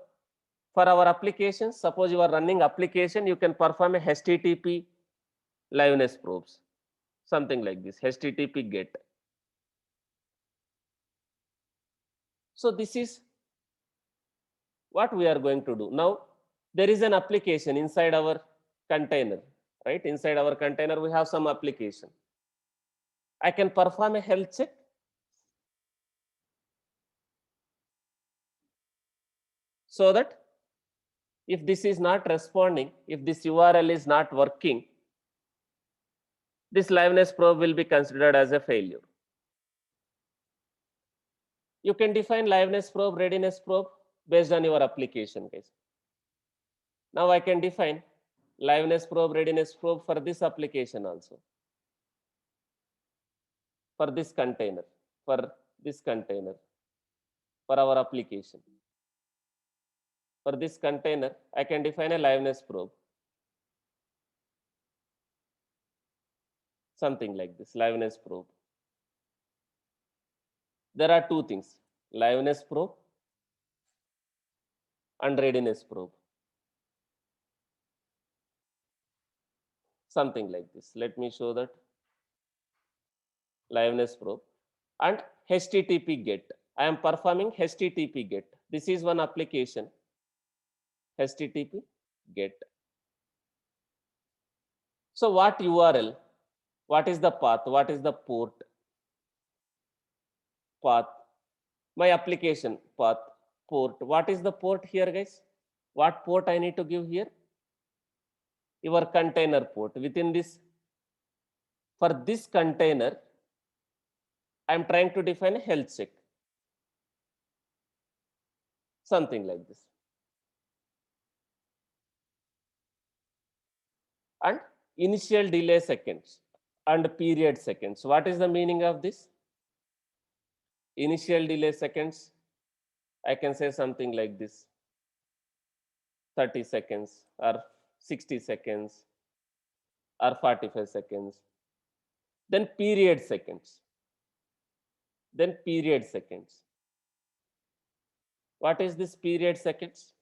for our applications, suppose you are running application, you can perform a HTTP liveness probes, something like this, HTTP GET. So this is what we are going to do. Now, there is an application inside our container, right? Inside our container, we have some application. I can perform a health check. So that if this is not responding, if this URL is not working, this liveness probe will be considered as a failure. You can define liveness probe, readiness probe based on your application, guys. Now I can define liveness probe, readiness probe for this application also, for this container, for this container, for our application. For this container, I can define a liveness probe, something like this, liveness probe. There are two things, liveness probe and readiness probe, something like this. Let me show that liveness probe and HTTP GET. I am performing HTTP GET. This is one application, HTTP GET. So what URL? What is the path? What is the port? Path. My application path, port. What is the port here, guys? What port I need to give here? Your container port. Within this, for this container, I am trying to define a health check. Something like this. And initial delay seconds and period seconds. What is the meaning of this? Initial delay seconds, I can say something like this, 30 seconds or 60 seconds or 45 seconds. Then period seconds. Then period seconds. What is this period seconds?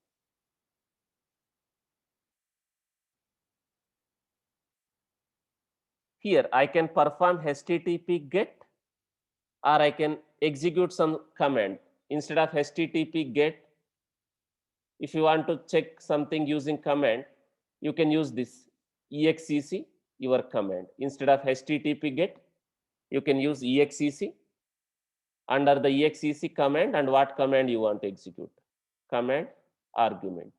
Here I can perform HTTP GET or I can execute some command. Instead of HTTP GET, if you want to check something using command, you can use this exec, your command. Instead of HTTP GET, you can use exec. Under the exec command, and what command you want to execute? Command argument.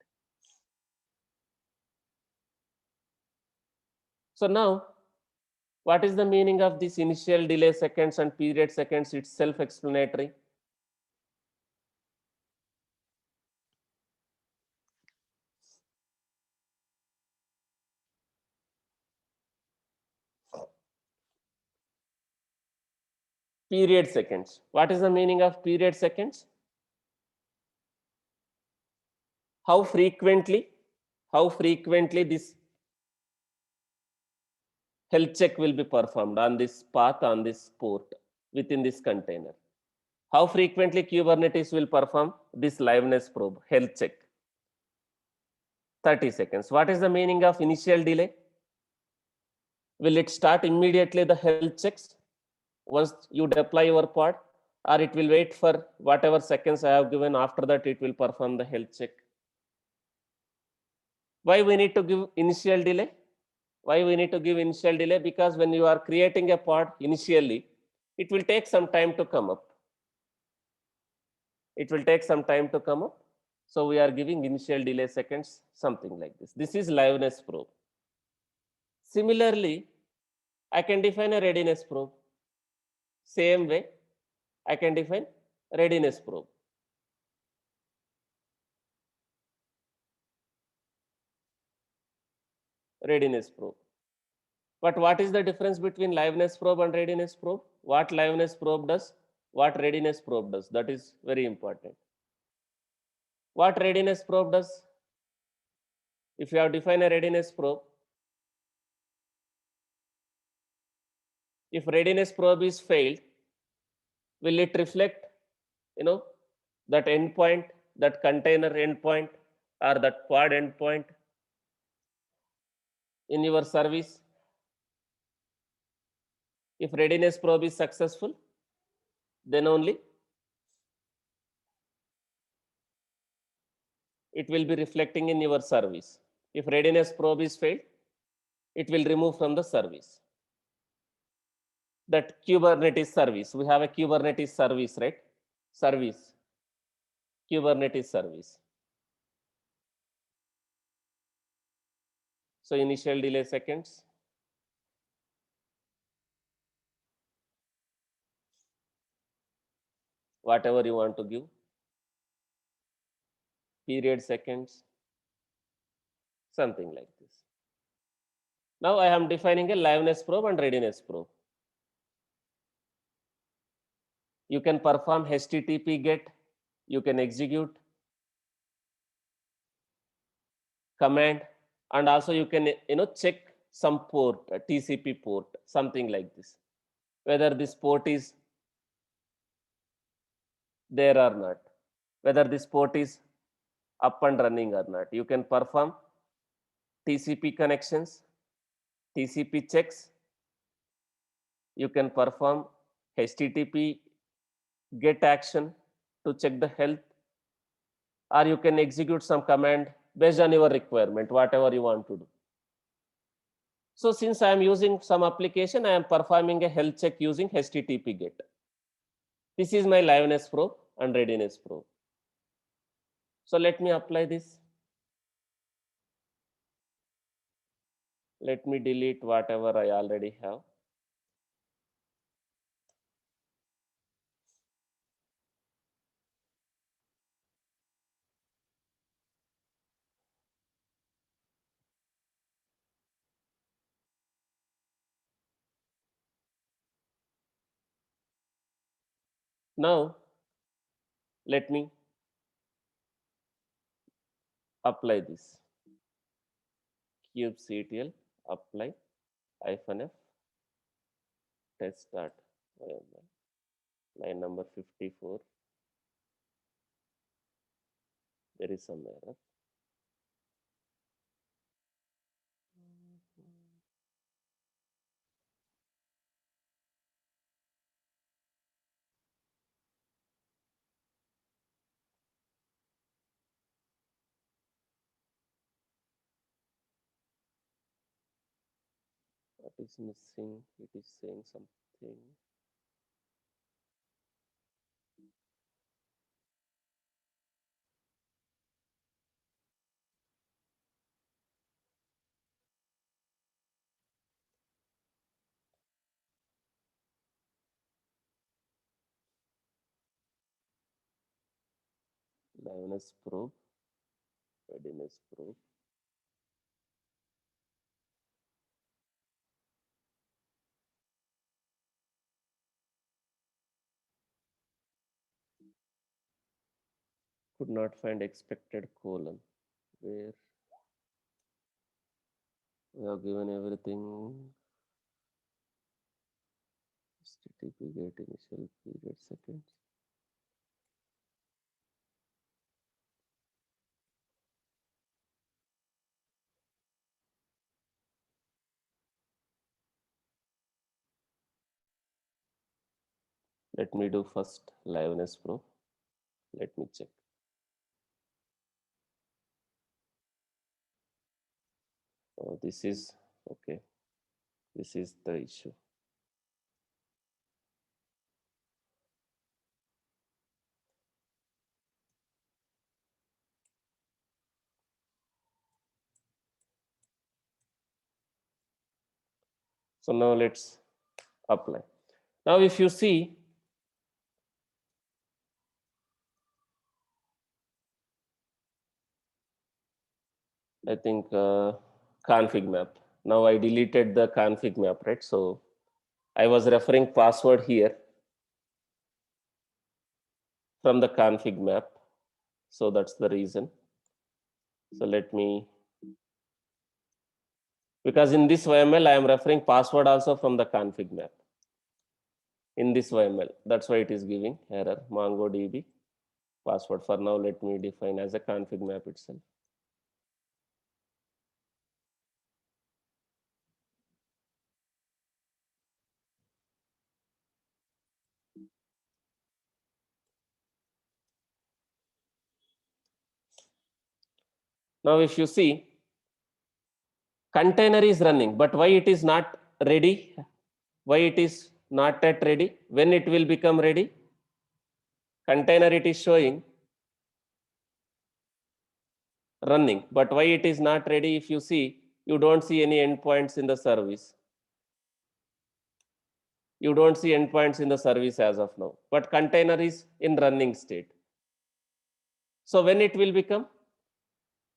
So now, what is the meaning of this initial delay seconds and period seconds? It's self-explanatory. Period seconds. What is the meaning of period seconds? How frequently this health check will be performed on this path, on this port, within this container. How frequently Kubernetes will perform this liveness probe, health check? 30 seconds. What is the meaning of initial delay? Will it start immediately the health checks once you deploy your pod, or it will wait for whatever seconds I have given? After that, it will perform the health check. Why we need to give initial delay? Why we need to give initial delay? Because when you are creating a pod initially, it will take some time to come up. It will take some time to come up. So we are giving initial delay seconds, something like this. This is liveness probe. Similarly, I can define a readiness probe. Same way, I can define readiness probe. Readiness probe. But what is the difference between liveness probe and readiness probe? What liveness probe does, what readiness probe does? That is very important. What readiness probe does? If you have defined a readiness probe, if readiness probe is failed, will it reflect, you know, that endpoint, that container endpoint, or that pod endpoint in your service? If readiness probe is successful, then only it will be reflecting in your service. If readiness probe is failed, it will remove from the service. That Kubernetes service, we have a Kubernetes service, right? Service, Kubernetes service. So initial delay seconds, whatever you want to give, period seconds, something like this. Now I am defining a liveness probe and readiness probe. You can perform HTTP GET, you can execute command, and also you can check some port, a TCP port, something like this, whether this port is there or not, whether this port is up and running or not. You can perform TCP connections, TCP checks, you can perform HTTP GET action to check the health, or you can execute some command based on your requirement, whatever you want to do. So since I am using some application, I am performing a health check using HTTP GET. This is my liveness probe and readiness probe. So let me apply this. Let me delete whatever I already have. Now let me apply this. Kubectl apply -f test.yml, line number 54. There is some error. What is missing? It is saying something. Liveness probe, readiness probe. Could not find expected colon. Where we have given everything. HTTP GET initial period seconds. Let me do first liveness probe. Let me check. Oh, this is okay. This is the issue. So now let's apply. Now if you see, I think config map. Now I deleted the config map, right? So I was referring password here from the config map. So that's the reason. So let me, because in this YML, I am referring password also from the config map. In this YML, that's why it is giving error MongoDB password. For now, let me define as a config map itself. Now, if you see, container is running, but why it is not ready? Why it is not yet ready? When it will become ready? Container it is showing running, but why it is not ready? If you see, you don't see any endpoints in the service. You don't see endpoints in the service as of now, but container is in running state. So when it will become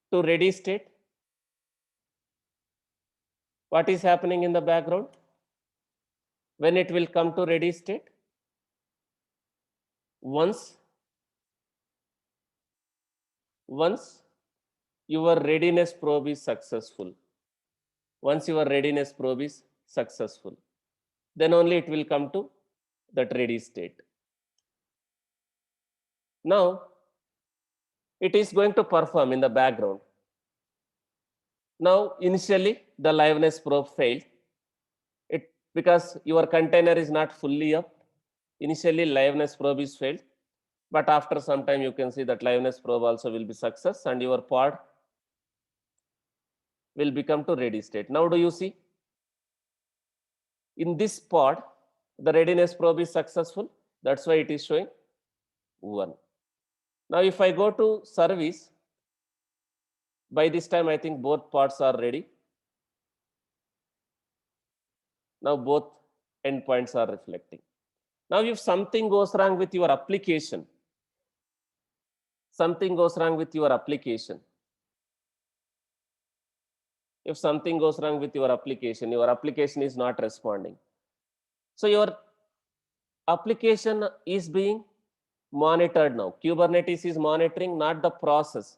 to ready state, what is happening in the background? When it will come to ready state, once once your readiness probe is successful, once your readiness probe is successful, then only it will come to that ready state. Now it is going to perform in the background. Now initially the liveness probe failed, it because your container is not fully up. Initially liveness probe is failed, but after some time you can see that liveness probe also will be success and your pod will become to ready state. Now do you see, in this pod the readiness probe is successful, that's why it is showing 1. Now if I go to service, by this time I think both pods are ready. Now both endpoints are reflecting. Now if something goes wrong with your application, something goes wrong with your application, if something goes wrong with your application is not responding. So your application is being monitored now. Kubernetes is monitoring not the process.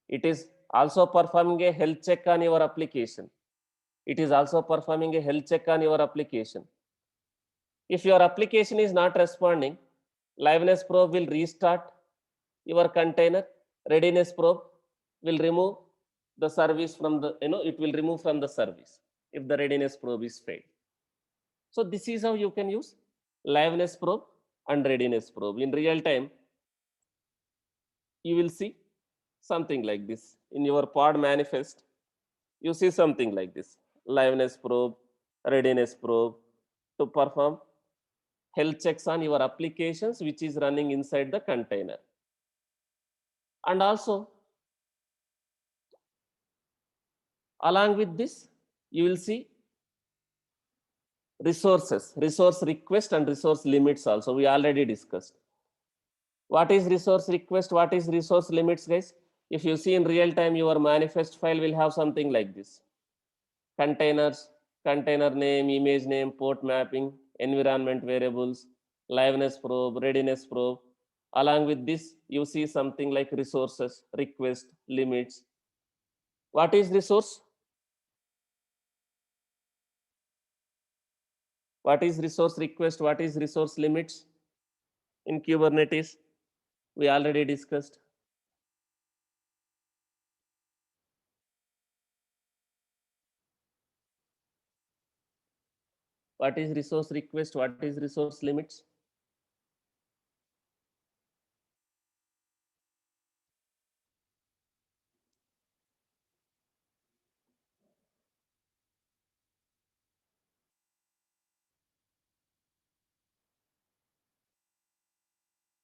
It is also performing a health check on your application. It is also performing a health check on your application. If your application is not responding, liveness probe will restart your container. Readiness probe will remove the service from the, it will remove from the service if the readiness probe is failed. So this is how you can use liveness probe and readiness probe. In real time, you will see something like this. In your pod manifest, you see something like this. Liveness probe, readiness probe to perform health checks on your applications which is running inside the container. And also, along with this, you will see resources, resource request and resource limits also. We already discussed. What is resource request? What is resource limits, guys? If you see in real time, your manifest file will have something like this. Containers, container name, image name, port mapping, environment variables, liveness probe, readiness probe. Along with this, you see something like resources, request, limits. What is resource? What is resource request? What is resource limits in Kubernetes? We already discussed. What is resource request? What is resource limits?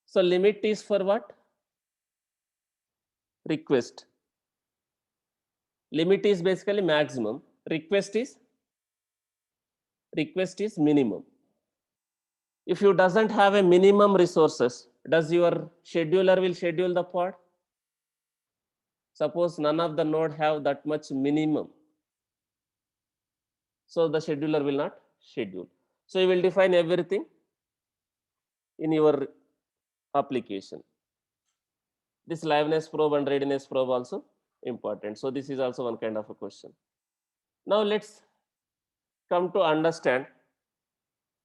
So limit is for what? Request. Limit is basically maximum. Request is minimum. If you doesn't have a minimum resources, does your scheduler will schedule the pod? Suppose none of the node have that much minimum, so the scheduler will not schedule. So you will define everything in your application. This liveness probe and readiness probe also important. So this is also one kind of a question. Now come to understand.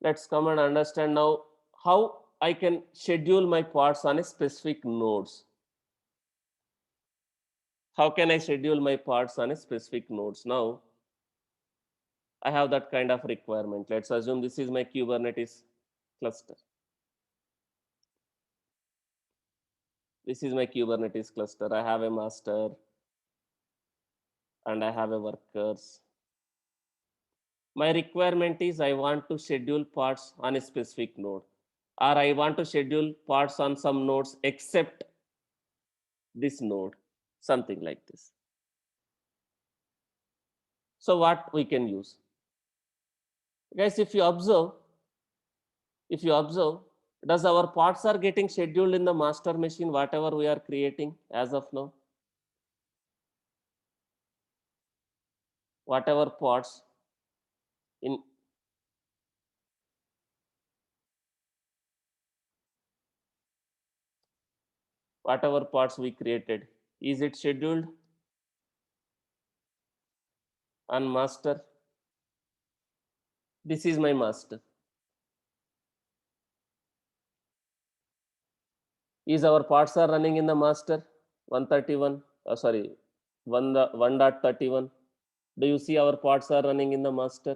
Let's come and understand now how I can schedule my pods on a specific nodes. How can I schedule my pods on a specific nodes? Now I have that kind of requirement. Let's assume this is my Kubernetes cluster. This is my Kubernetes cluster. I have a master and I have a workers. My requirement is I want to schedule pods on a specific node, or I want to schedule pods on some nodes except this node, something like this. So what we can use? Guys, if you observe, does our pods are getting scheduled in the master machine, whatever we are creating as of now? Whatever pods in whatever pods we created, is it scheduled on master? This is my master. Is our pods are running in the master 131? Sorry, 1.31. Do you see our pods are running in the master?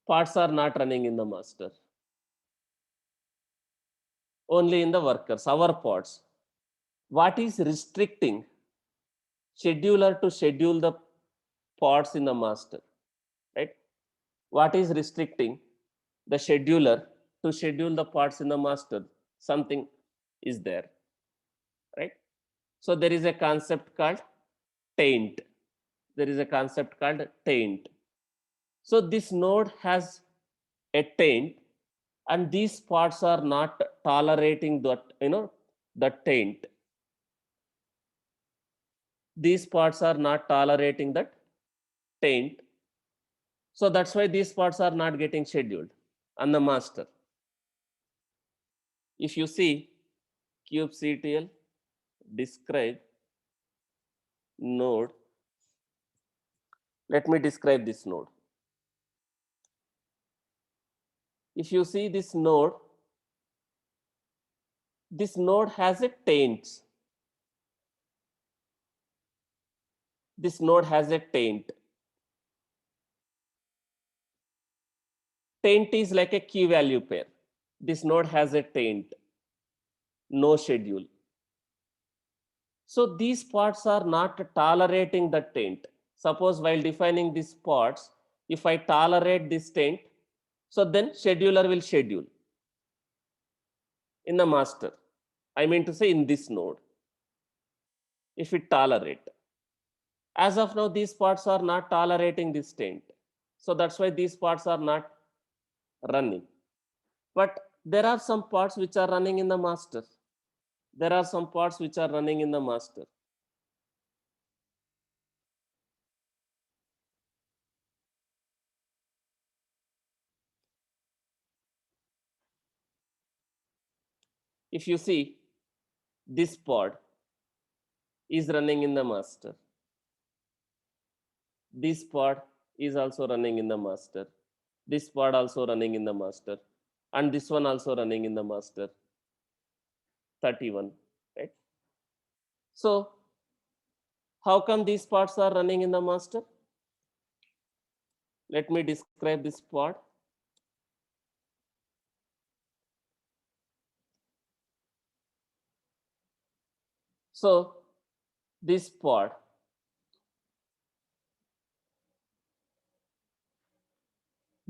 Pods are not running in the master. Only in the workers, our pods. What is restricting scheduler to schedule the pods in the master? Right? What is restricting the scheduler to schedule the pods in the master? Something is there, right? So there is a concept called taint. There is a concept called taint. So this node has a taint, and these pods are not tolerating the taint. These pods are not tolerating that taint. So that's why these pods are not getting scheduled on the master. If you see kubectl describe node, let me describe this node. If you see this node has a taint. This node has a taint. Taint is like a key value pair. This node has a taint, no schedule. So these pods are not tolerating the taint. Suppose while defining these pods, if I tolerate this taint, so then scheduler will schedule in the master. I mean to say in this node, if it tolerate. As of now, these pods are not tolerating this taint. So that's why these pods are not running. But there are some pods which are running in the master. There are some pods which are running in the master. If you see, this pod is running in the master. This pod is also running in the master. This pod also running in the master. And this one also running in the master. 31, right? So how come these pods are running in the master? Let me describe this pod. So this pod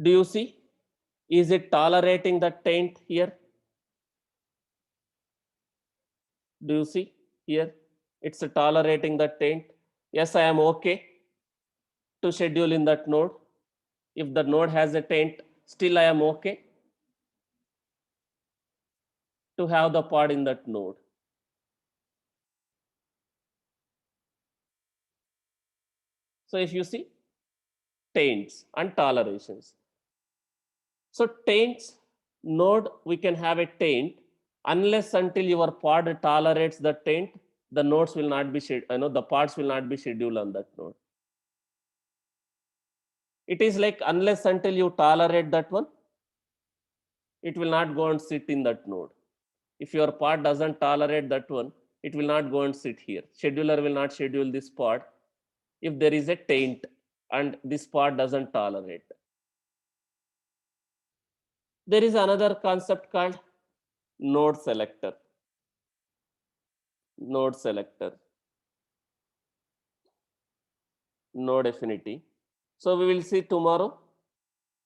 do you see? Is it tolerating the taint here? Do you see here? It's tolerating the taint. Yes, I am okay to schedule in that node. If the node has a taint, still I am okay to have the pod in that node. So if you see taints and tolerations. So taints node, we can have a taint unless until your pod tolerates the taint, the nodes will not be the pods will not be scheduled on that node. It is like unless until you tolerate that one, it will not go and sit in that node. If your pod doesn't tolerate that one, it will not go and sit here. Scheduler will not schedule this pod if there is a taint and this pod doesn't tolerate. There is another concept called node selector. Node selector, node affinity. So we will see tomorrow.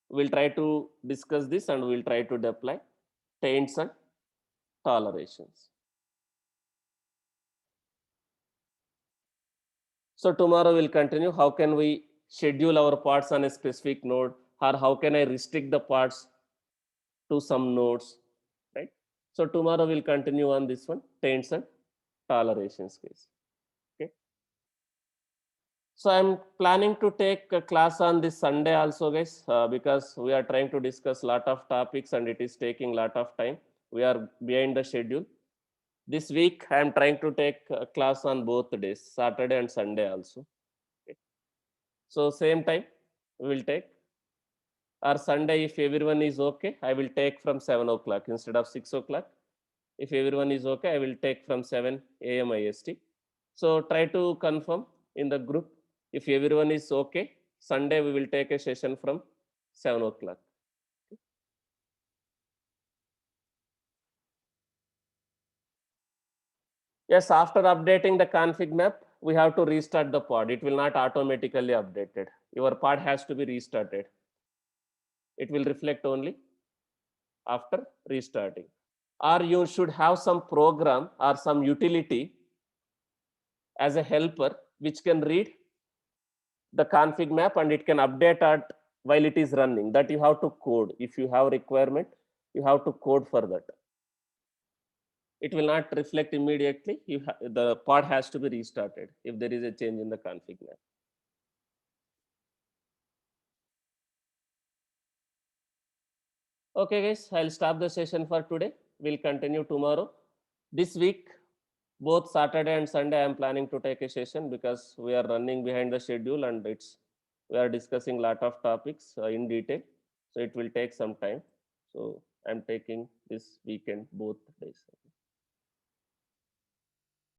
We'll try to discuss this and we'll try to deploy taints and tolerations. So tomorrow we'll continue. How can we schedule our parts on a specific node, or how can I restrict the parts to some nodes, right? So tomorrow we'll continue on this one, taints and tolerations case. Okay. So I'm planning to take a class on this Sunday also, guys, because we are trying to discuss lot of topics and it is taking lot of time. We are behind the schedule. This week I am trying to take a class on both days, Saturday and Sunday also. Okay. So same time we will take, or Sunday if everyone is okay, I will take from 7 o'clock instead of 6 o'clock. If everyone is okay, I will take from 7 a.m. IST. So try to confirm in the group. If everyone is okay, Sunday we will take a session from 7 o'clock. Yes, after updating the config map, we have to restart the pod. It will not automatically updated. Your pod has to be restarted. It will reflect only after restarting. Or you should have some program or some utility as a helper which can read the config map and it can update it while it is running. That you have to code. If you have requirement, you have to code for that. It will not reflect immediately. The pod has to be restarted if there is a change in the config map. Okay, guys, I'll stop the session for today. We'll continue tomorrow. This week, both Saturday and Sunday, I am planning to take a session because we are running behind the schedule and we are discussing lot of topics in detail. So it will take some time. So I'm taking this weekend both days.